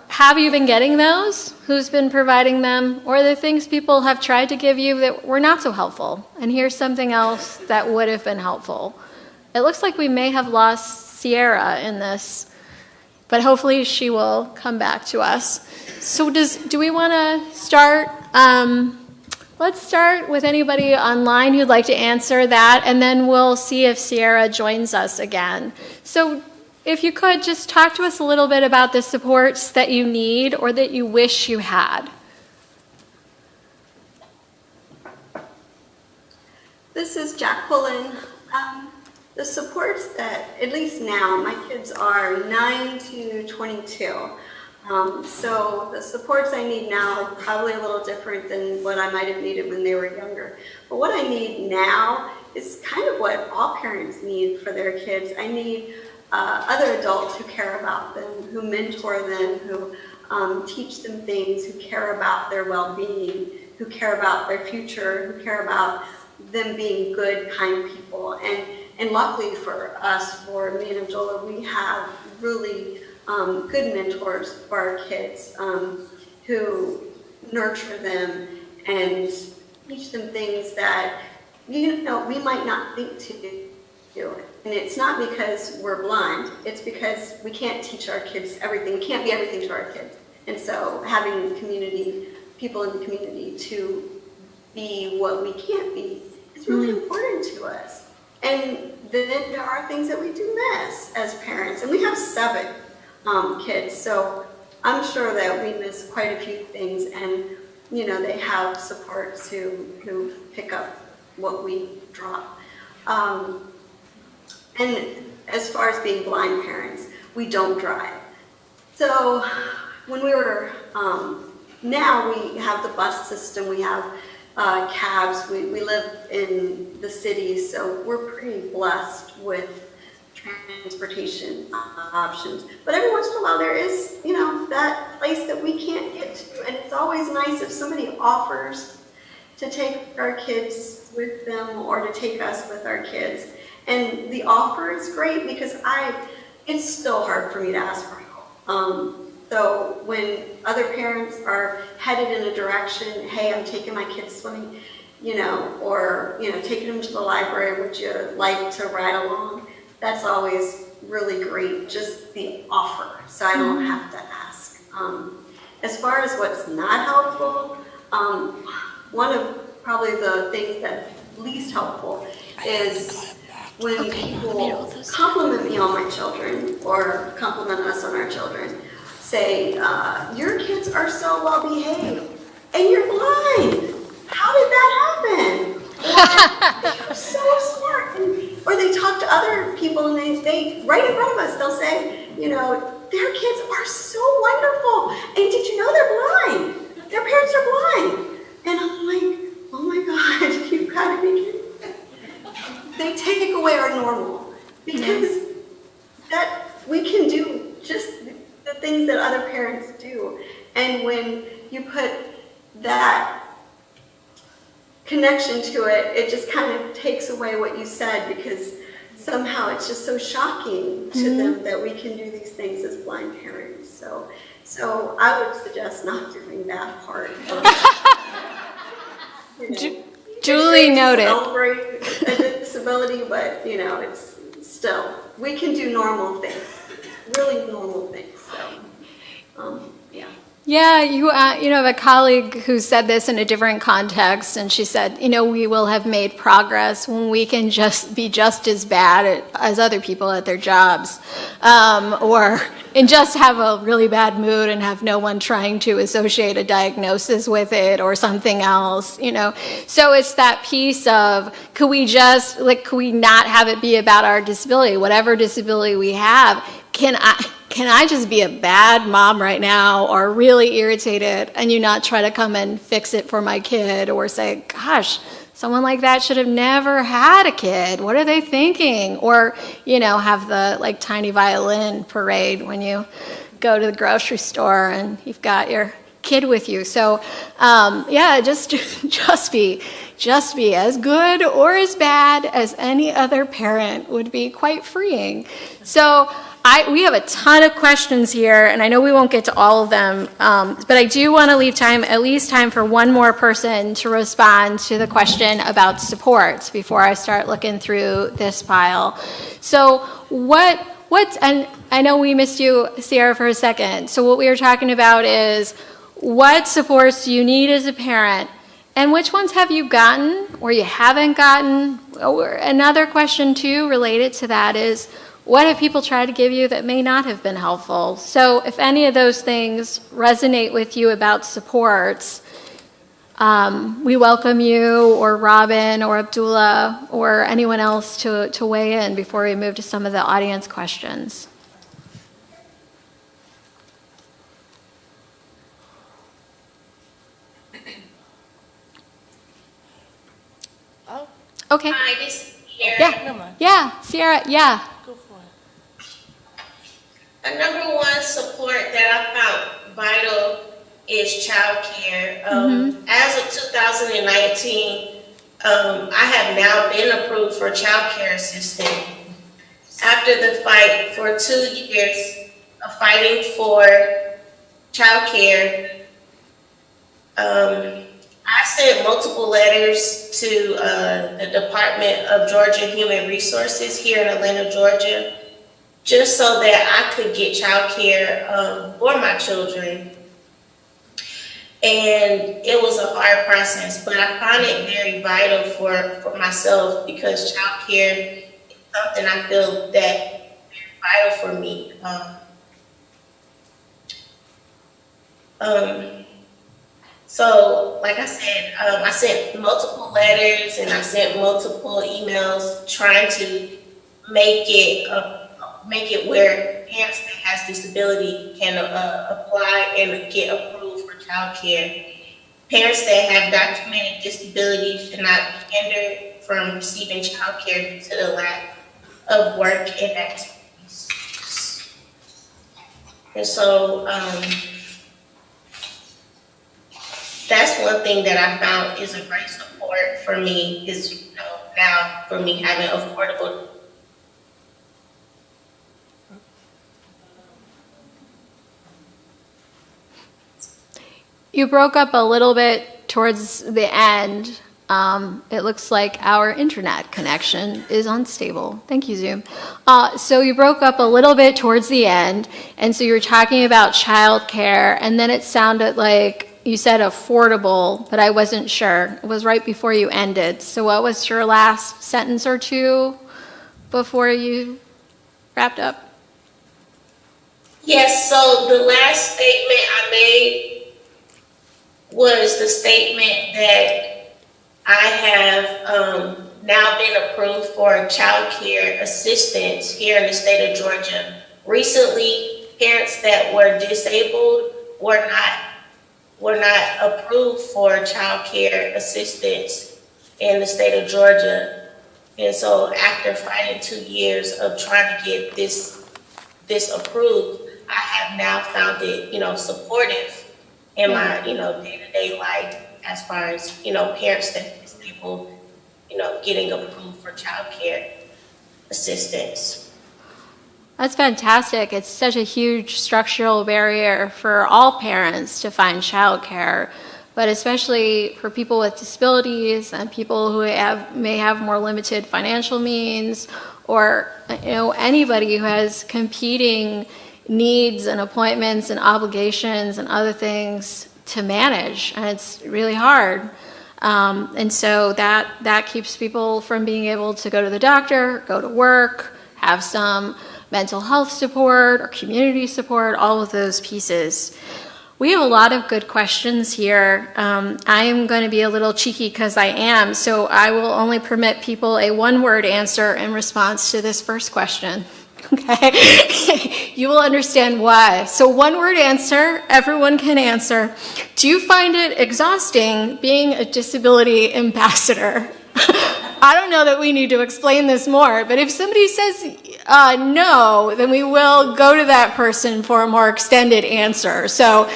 have you been getting those? Who's been providing them? Or the things people have tried to give you that were not so helpful? And here's something else that would have been helpful. It looks like we may have lost Sierra in this, but hopefully she will come back to us. So do we want to start? Let's start with anybody online who'd like to answer that, and then we'll see if Sierra joins us again. So if you could just talk to us a little bit about the supports that you need or that you wish you had. This is Jacqueline. The supports that, at least now, my kids are 9 to 22. So the supports I need now are probably a little different than what I might have needed when they were younger. But what I need now is kind of what all parents need for their kids. I need other adults who care about them, who mentor them, who teach them things, who care about their well-being, who care about their future, who care about them being good, kind people. And luckily for us, for me and Jola, we have really good mentors for our kids who nurture them and teach them things that, we might not think to do. And it's not because we're blind, it's because we can't teach our kids everything. We can't be everything to our kids. And so having people in the community to be what we can't be is really important to us. And then there are things that we do miss as parents. And we have 7 kids, so I'm sure that we miss quite a few things, and they have supports who pick up what we drop. And as far as being blind parents, we don't drive. So when we were, now we have the bus system, we have cabs, we live in the city, so we're pretty blessed with transportation options. But every once in a while there is, that place that we can't get to. And it's always nice if somebody offers to take our kids with them or to take us with our kids. And the offer is great because it's still hard for me to ask for help. So when other parents are headed in a direction, hey, I'm taking my kids swimming, or, taking them to the library, would you like to ride along? That's always really great, just the offer, so I don't have to ask. As far as what's not helpful, one of probably the things that's least helpful is when people compliment me on my children or compliment us on our children, say, your kids are so well behaved and you're blind. How did that happen? Or they're so smart. Or they talk to other people and they right in front of us, they'll say, their kids are so wonderful. And did you know they're blind? Their parents are blind. And I'm like, oh my God, you've got to be kidding. they take away our normal, because that we can do just the things that other parents do. And when you put that connection to it, it just kind of takes away what you said, because somehow it's just so shocking to them that we can do these things as blind parents. So I would suggest not doing that part. Duly noted. Celebrate a disability, but it's still, we can do normal things, really normal things. So, yeah. Yeah, you have a colleague who said this in a different context, and she said, we will have made progress when we can just be just as bad as other people at their jobs, and just have a really bad mood and have no one trying to associate a diagnosis with it or something else, So it's that piece of, could we not have it be about our disability, whatever disability we have? Can I just be a bad mom right now, or really irritated, and you not try to come and fix it for my kid, or say, gosh, someone like that should have never had a kid. What are they thinking? Or, have the tiny violin parade when you go to the grocery store and you've got your kid with you. So, just be as good or as bad as any other parent would be quite freeing. So, we have a ton of questions here, and I know we won't get to all of them, but I do want to leave at least time for one more person to respond to the question about supports before I start looking through this pile. So and I know we missed you, Sierra, for a second. So what we were talking about is, what supports do you need as a parent, and which ones have you gotten or you haven't gotten? Or another question, too, related to that is, what have people tried to give you that may not have been helpful? So if any of those things resonate with you about supports, we welcome you, or Robin, or Abdullah, or anyone else to weigh in before we move to some of the audience questions. Okay. Hi, this is Sierra. Yeah, Sierra, yeah. A number one support that I found vital is childcare. As of 2019, I have now been approved for childcare assistant. After the fight for 2 years of fighting for childcare, I sent multiple letters to the Department of Georgia Human Resources here in Atlanta, Georgia, just so that I could get childcare for my children. And it was a hard process, but I found it very vital for myself, because childcare is something I feel that is very vital for me. So, like I said, I sent multiple letters and I sent multiple emails trying to make it where parents that has disability can apply and get approved for childcare. Parents that have documented disabilities should not be hindered from receiving childcare due to the lack of work and activities. And so that's one thing that I found is a great support for me, is now for me having affordable. You broke up a little bit towards the end. It looks like our internet connection is unstable. Thank you, Zoom. So you broke up a little bit towards the end, and so you were talking about childcare, and then it sounded like you said affordable, but I wasn't sure. It was right before you ended. So what was your last sentence or two before you wrapped up? Yes, so the last statement I made was the statement that I have now been approved for child care assistance here in the state of Georgia. Recently, parents that were disabled were not approved for child care assistance in the state of Georgia. And so after fighting 2 years of trying to get this approved, I have now found it, supportive in my, day-to-day life as far as, parents that are disabled, getting approved for childcare assistance. That's fantastic. It's such a huge structural barrier for all parents to find childcare, but especially for people with disabilities and people who may have more limited financial means, or anybody who has competing needs and appointments and obligations and other things to manage, and it's really hard. And so that keeps people from being able to go to the doctor, go to work, have some mental health support or community support, all of those pieces. We have a lot of good questions here. I am going to be a little cheeky because I am, so I will only permit people a one-word answer in response to this first question. Okay? You will understand why. So one-word answer, everyone can answer. Do you find it exhausting being a disability ambassador? I don't know that we need to explain this more, but if somebody says no, then we will go to that person for a more extended answer. So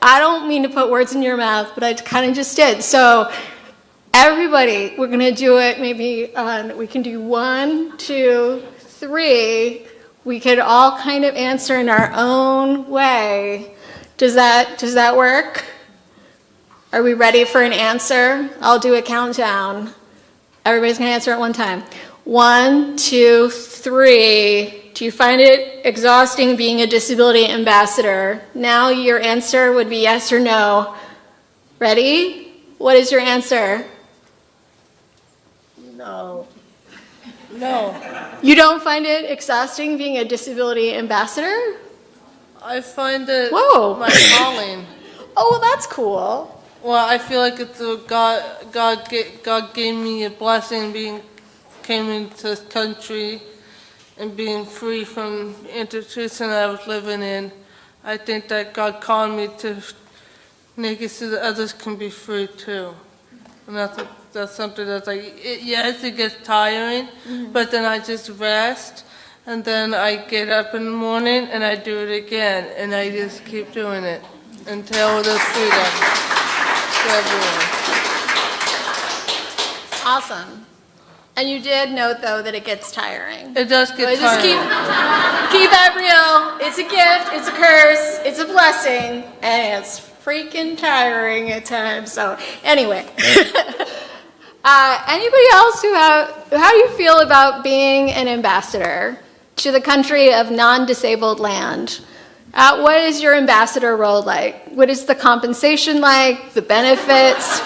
I don't mean to put words in your mouth, but I kind of just did. So everybody, we're going to do it maybe, we can do 1, 2, 3. We could all kind of answer in our own way. Does that work? Are we ready for an answer? I'll do a countdown. Everybody's going to answer at one time. 1, 2, 3. Do you find it exhausting being a disability ambassador? Now your answer would be yes or no. Ready? What is your answer? No. You don't find it exhausting being a disability ambassador? I find it Whoa. my calling. Oh, well, that's cool. Well, I feel like it's a God gave me a blessing came into this country and being free from the institution I was living in. I think that God called me to make it so that others can be free too. And that's something that's like, yes, it gets tiring, but then I just rest, and then I get up in the morning and I do it again, and I just keep doing it until there's freedom for everyone. Awesome. And you did note, though, that it gets tiring. It does get tiring. Just keep that real. It's a gift, it's a curse, it's a blessing, and it's freaking tiring at times. So anyway. Anybody else how do you feel about being an ambassador to the country of non-disabled land? What is your ambassador role like? What is the compensation like? The benefits?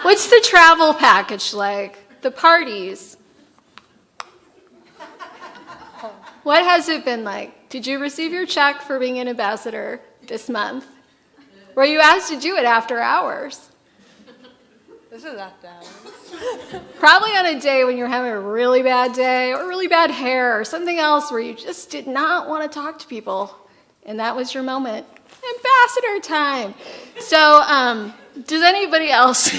What's the travel package like? The parties? What has it been like? Did you receive your check for being an ambassador this month? Were you asked to do it after hours? This is after hours. Probably on a day when you're having a really bad day or really bad hair or something else where you just did not want to talk to people. And that was your moment. Ambassador time. So does anybody else?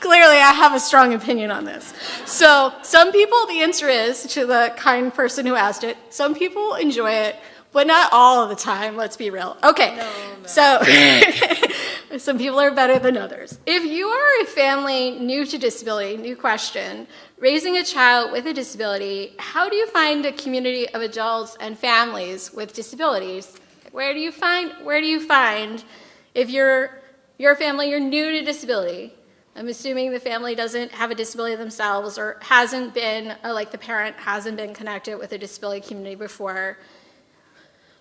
Clearly, I have a strong opinion on this. So some people, the answer is, to the kind person who asked it, some people enjoy it, but not all of the time, let's be real. Okay, so some people are better than others. If you are a family new to disability, new question, raising a child with a disability, how do you find a community of adults and families with disabilities? Where do you find if you're a family, you're new to disability? I'm assuming the family doesn't have a disability themselves or hasn't been, like the parent hasn't been connected with a disability community before.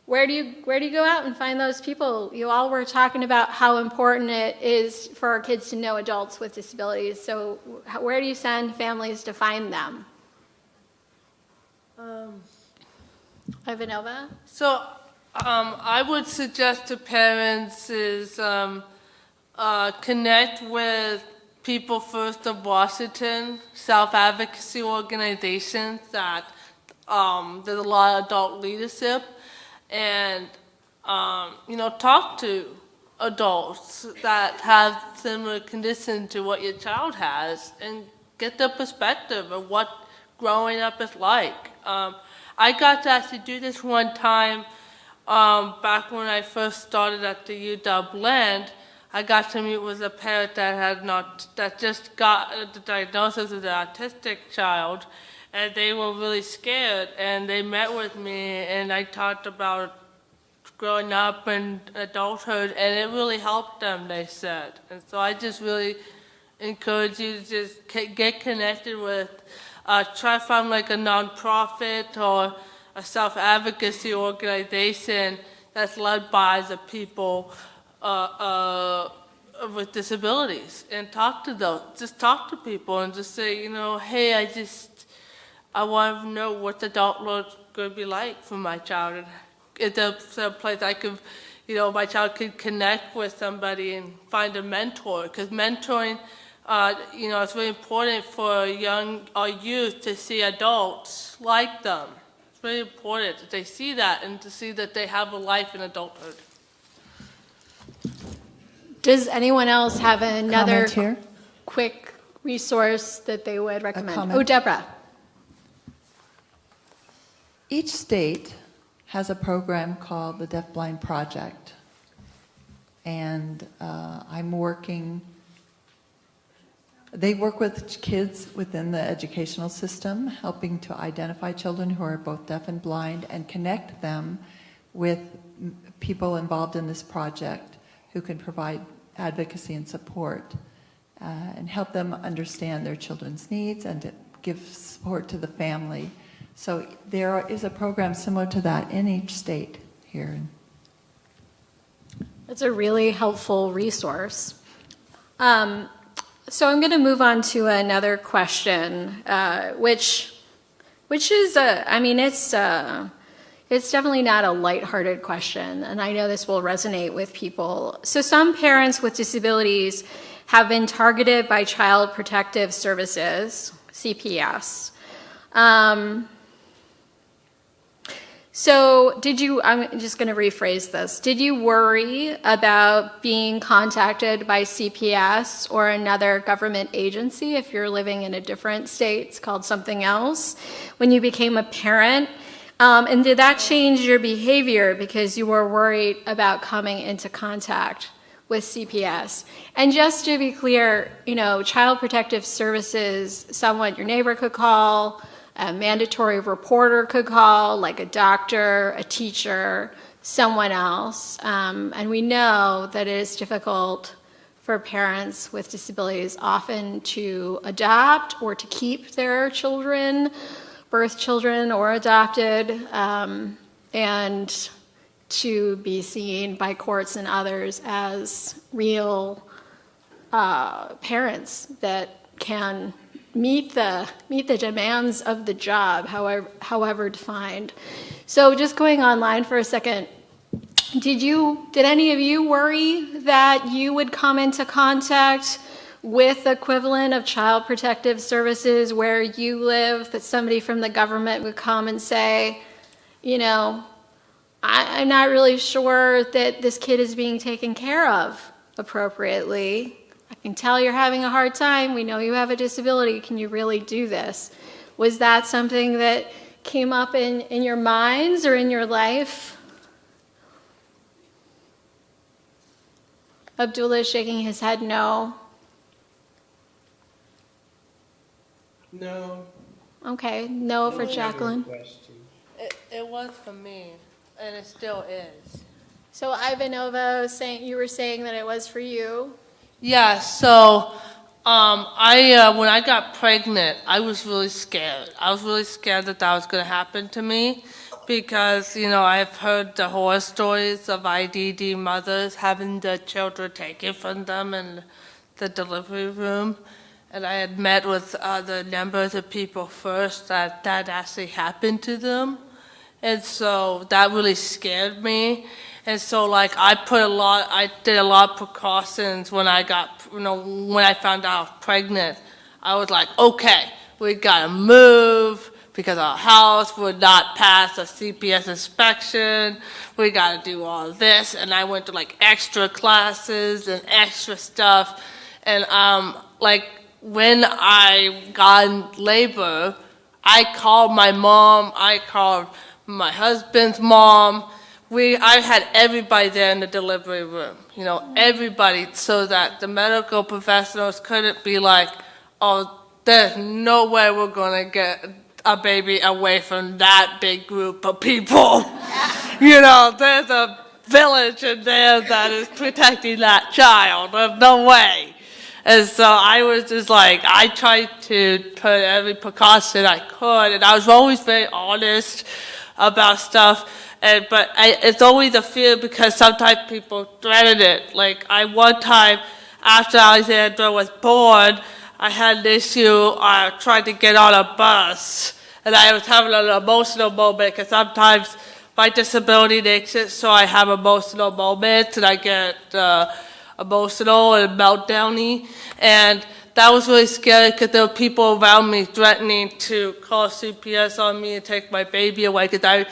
Where do you go out and find those people? You all were talking about how important it is for our kids to know adults with disabilities. So where do you send families to find them? Ivanova? So I would suggest to parents is connect with People First of Washington, self-advocacy organizations that there's a lot of adult leadership, and talk to adults that have similar conditions to what your child has, and get their perspective of what growing up is like. I got to actually do this one time back when I first started at the UW Blend. I got to meet with a parent that just got the diagnosis of an autistic child, and they were really scared. And they met with me, and I talked about growing up and adulthood, and it really helped them, they said. And so I just really encourage you to just get connected with, try to find like a nonprofit or a self-advocacy organization that's led by the people with disabilities, and talk to them. Just talk to people and just say, hey, I want to know what adulthood going to be like for my child. And it's a place I could, my child could connect with somebody and find a mentor, because mentoring, it's very important for youth to see adults like them. It's very important that they see that and to see that they have a life in adulthood. Does anyone else have another quick resource that they would recommend? Oh, Deborah. Each state has a program called the Deafblind Project, and they work with kids within the educational system, helping to identify children who are both deaf and blind and connect them with people involved in this project who can provide advocacy and support and help them understand their children's needs and to give support to the family. So there is a program similar to that in each state here. That's a really helpful resource. So I'm going to move on to another question, which is, it's definitely not a lighthearted question, and I know this will resonate with people. So some parents with disabilities have been targeted by Child Protective Services, CPS. So I'm just going to rephrase this. Did you worry about being contacted by CPS or another government agency if you're living in a different state, it's called something else, when you became a parent? And did that change your behavior because you were worried about coming into contact with CPS? And just to be clear, Child Protective Services, someone your neighbor could call, a mandatory reporter could call, like a doctor, a teacher, someone else. And we know that it is difficult for parents with disabilities often to adopt or to keep their children, birth children or adopted, and to be seen by courts and others as real parents that can meet the demands of the job, however defined. So just going online for a second, did any of you worry that you would come into contact with the equivalent of Child Protective Services where you live, that somebody from the government would come and say, I'm not really sure that this kid is being taken care of appropriately. I can tell you're having a hard time. We know you have a disability. Can you really do this? Was that something that came up in your minds or in your life? Abdullah is shaking his head no. No. Okay, no for Jacqueline. It was for me, and it still is. So Ivanova, you were saying that it was for you? Yeah, so when I got pregnant, I was really scared. I was really scared that was going to happen to me because, I've heard the horror stories of IDD mothers having their children taken from them in the delivery room. And I had met with other numbers of people first that actually happened to them. And so that really scared me. And so, I did a lot of precautions when I when I found out I was pregnant. I was like, okay, we gotta move because our house would not pass a CPS inspection. We gotta do all this. And I went to extra classes and extra stuff. And when I got in labor, I called my mom, I called my husband's mom. I had everybody there in the delivery room, everybody, so that the medical professionals couldn't be like, oh, there's no way we're going to get a baby away from that big group of people. There's a village in there that is protecting that child. There's no way. And so I was just like, I tried to put every precaution I could, and I was always very honest about stuff. But it's always a fear because sometimes people threaten it. Like one time after Alexandra was born, I had an issue. I tried to get on a bus, and I was having an emotional moment because sometimes my disability makes it so I have emotional moments and I get emotional and meltdowny. And that was really scary because there were people around me threatening to call CPS on me and take my baby away. Because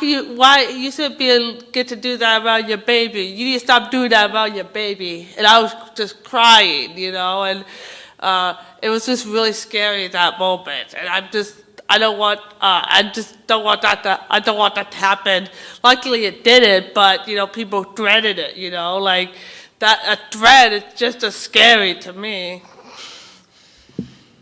you shouldn't get to do that around your baby. You need to stop doing that around your baby. And I was just crying, and it was just really scary that moment. And I just don't want that to happen. Luckily it didn't, but people dreaded it, like that a dread is just as scary to me.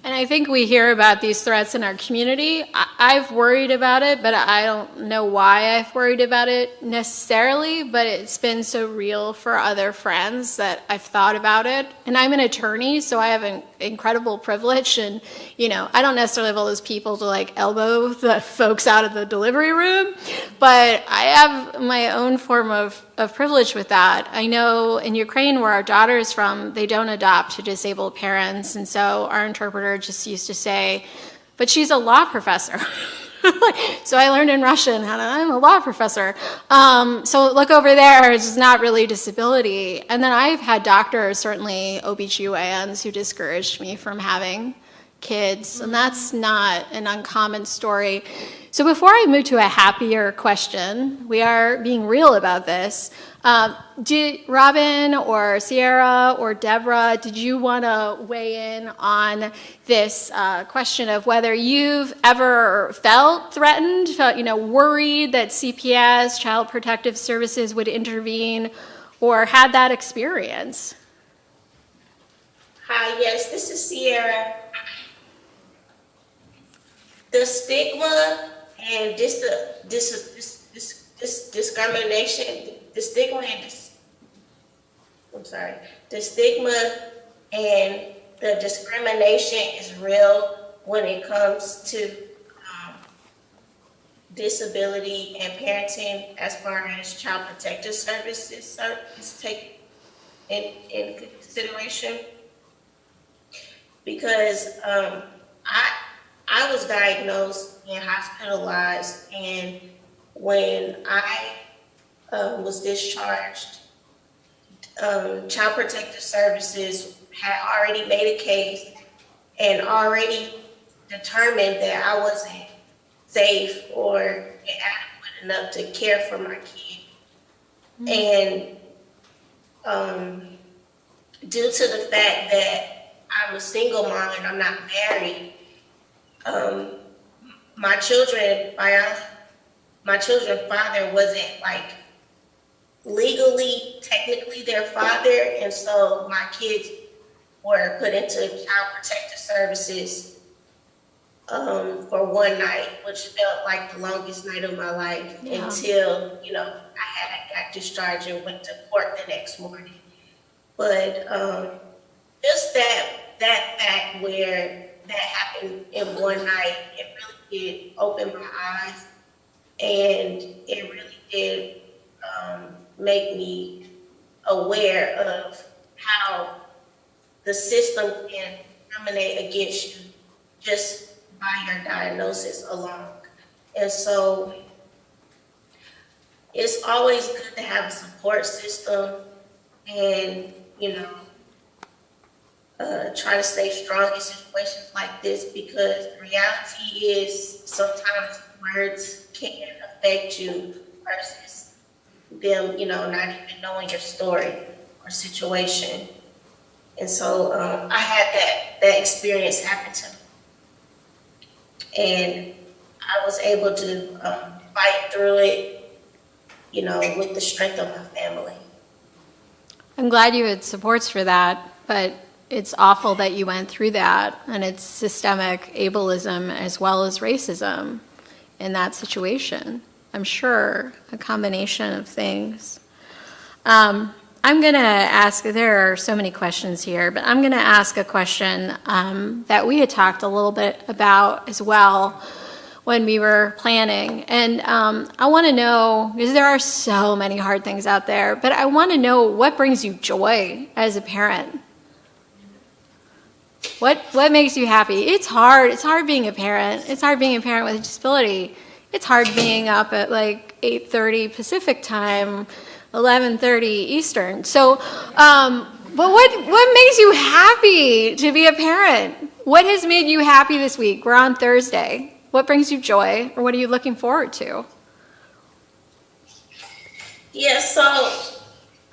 And I think we hear about these threats in our community. I've worried about it, but I don't know why I've worried about it necessarily, but it's been so real for other friends that I've thought about it. And I'm an attorney, so I have an incredible privilege. And, I don't necessarily have all those people to elbow the folks out of the delivery room, but I have my own form of privilege with that. I know in Ukraine, where our daughter is from, they don't adopt to disabled parents. And so our interpreter just used to say, but she's a law professor. So I learned in Russian I'm a law professor. So look over there, it's not really disability. And then I've had doctors, certainly OBGYNs, who discouraged me from having kids. And that's not an uncommon story. So before I move to a happier question, we are being real about this. Did Robin or Sierra or Deborah, did you want to weigh in on this question of whether you've ever felt threatened, worried that CPS, Child Protective Services, would intervene, or had that experience? Hi, yes, this is Sierra. The stigma and discrimination, the stigma and the discrimination is real when it comes to disability and parenting, as far as Child Protective Services is taken in consideration. Because I was diagnosed and hospitalized, and when I was discharged, Child Protective Services had already made a case and already determined that I wasn't safe or adequate enough to care for my kid. Mm-hmm. And due to the fact that I'm a single mom and I'm not married, my children's father wasn't legally, technically their father, and so my kids were put into Child Protective Services for one night, which felt like the longest night of my life until I got discharged and went to court the next morning. But just that fact where that happened in one night, it really did open my eyes, and it really did make me aware of how the system can discriminate against you just by your diagnosis alone. And so it's always good to have a support system and, try to stay strong in situations like this, because the reality is sometimes words can affect you versus them, not even knowing your story or situation. And so I had that experience happen to me. And I was able to fight through it, you know, with the strength of my family. I'm glad you had supports for that, but it's awful that you went through that, and it's systemic ableism as well as racism in that situation. I'm sure a combination of things. I'm going to ask, there are so many questions here, but I'm going to ask a question that we had talked a little bit about as well when we were planning. And I want to know, because there are so many hard things out there, but I want to know what brings you joy as a parent. What makes you happy? It's hard. It's hard being a parent. It's hard being a parent with a disability. It's hard being up at like 8:30 Pacific time, 11:30 Eastern. So, but what makes you happy to be a parent? What has made you happy this week? We're on Thursday. What brings you joy, or what are you looking forward to? Yeah, so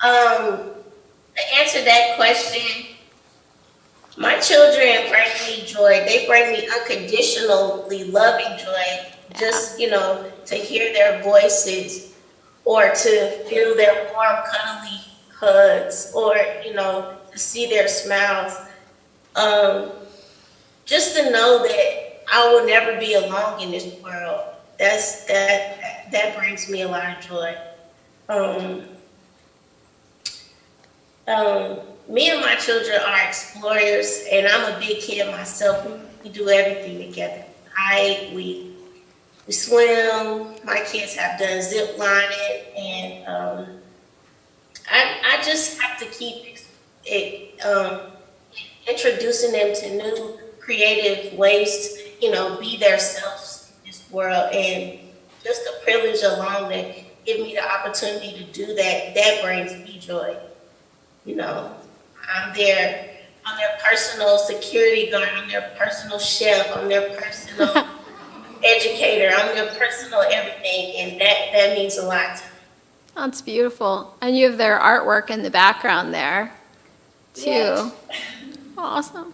to answer that question, my children bring me joy. They bring me unconditionally loving joy. Just, you know, to hear their voices or to feel their warm, cuddly hugs or, you know, to see their smiles. Just to know that I will never be alone in this world. That brings me a lot of joy. Me and my children are explorers, and I'm a big kid myself. We do everything together. We swim. My kids have done zip lining, and I just have to keep introducing them to new creative ways to, you know, be themselves in this world. And just the privilege alone that give me the opportunity to do that, that brings me joy. You know, I'm their personal security guard, I'm their personal chef, I'm their personal educator, I'm their personal everything, and that means a lot to me. That's beautiful. And you have their artwork in the background there, too. Yes. Awesome.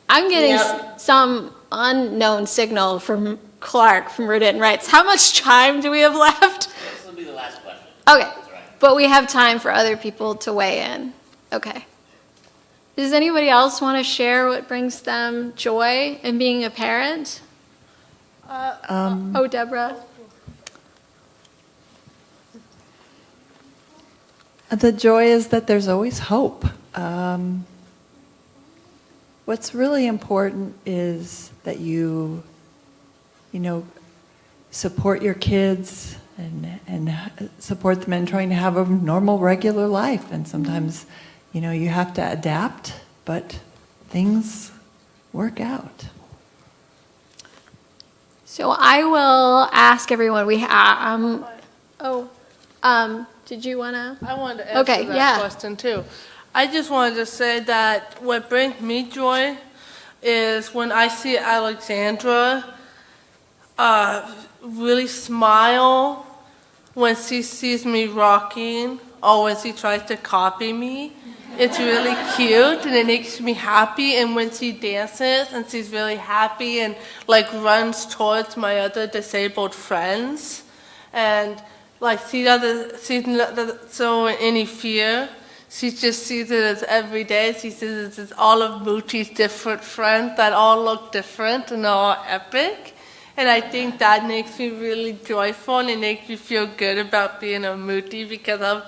I'm getting some unknown signal from Clark from Rooted in Rights. How much time do we have left? This will be the last question. Okay, but we have time for other people to weigh in. Okay. Does anybody else want to share what brings them joy in being a parent? Deborah. The joy is that there's always hope. What's really important is that you support your kids and support them in trying to have a normal, regular life. And sometimes, you have to adapt, but things work out. So I will ask everyone. Did you want to? I wanted to answer that question too. I just wanted to say that what brings me joy is when I see Alexandra really smile when she sees me rocking or when she tries to copy me. It's really cute and it makes me happy. And when she dances and she's really happy and runs towards my other disabled friends, and she doesn't show any fear. She just sees it as every day. She sees it as all of Moochie's different friends that all look different and all epic. And I think that makes me really joyful and it makes me feel good about being a Moochie because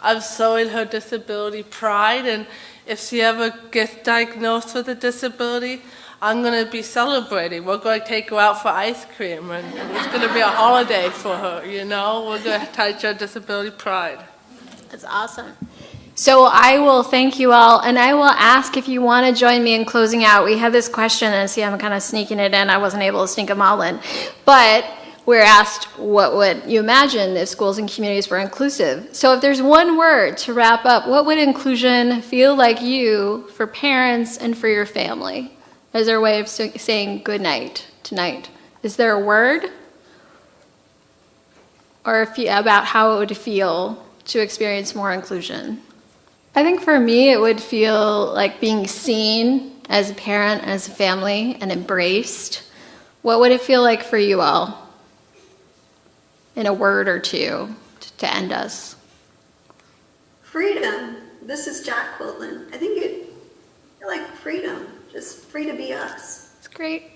I'm so in her disability pride. And if she ever gets diagnosed with a disability, I'm going to be celebrating. We're going to take her out for ice cream and it's going to be a holiday for her, We're going to touch her disability pride. That's awesome. So I will thank you all, and I will ask if you want to join me in closing out. We had this question, and see, I'm kind of sneaking it in. I wasn't able to sneak them all in. But we're asked, what would you imagine if schools and communities were inclusive? So if there's one word to wrap up, what would inclusion feel like you for parents and for your family? As their way of saying good night tonight. Is there a word? Or about how it would feel to experience more inclusion? I think for me, it would feel like being seen as a parent, as a family, and embraced. What would it feel like for you all? In a word or two to end us. Freedom. This is Jacqueline. I think it feel like freedom, just free to be us. It's great.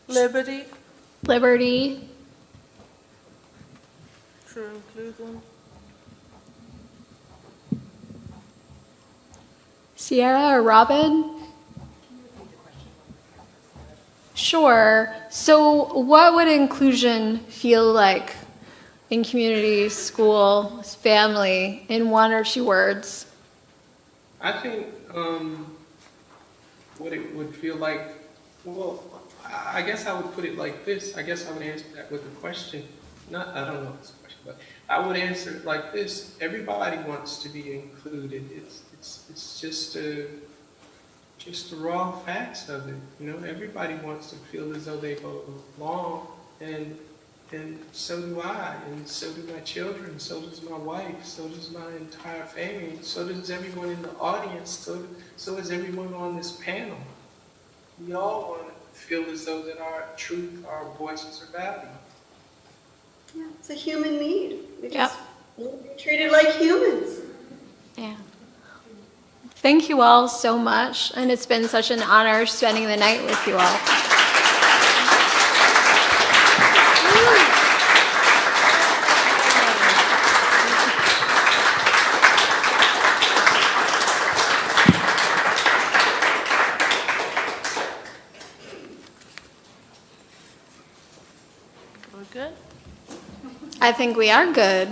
Liberty. Liberty. True inclusion. Sierra or Robin? Sure. So what would inclusion feel like in community, school, family, in one or two words? I think what it would feel like, well, I guess I would put it like this. I guess I would answer that with a question. I don't know if it's a question, but I would answer it like this. Everybody wants to be included. It's just the raw facts of it. You know, everybody wants to feel as though they belong, and so do I, and so do my children, so does my wife, so does my entire family, so does everyone in the audience, so is everyone on this panel. We all want to feel as though that our truth, our voices are valued. Yeah, it's a human need. We just want to be treated like humans. Yeah. Thank you all so much, and it's been such an honor spending the night with you all. We're good? I think we are good.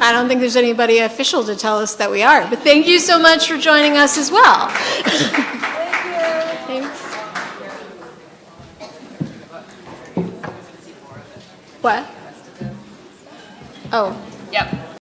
I don't think there's anybody official to tell us that we are, but thank you so much for joining us as well. Thank you. Thanks. What? Oh.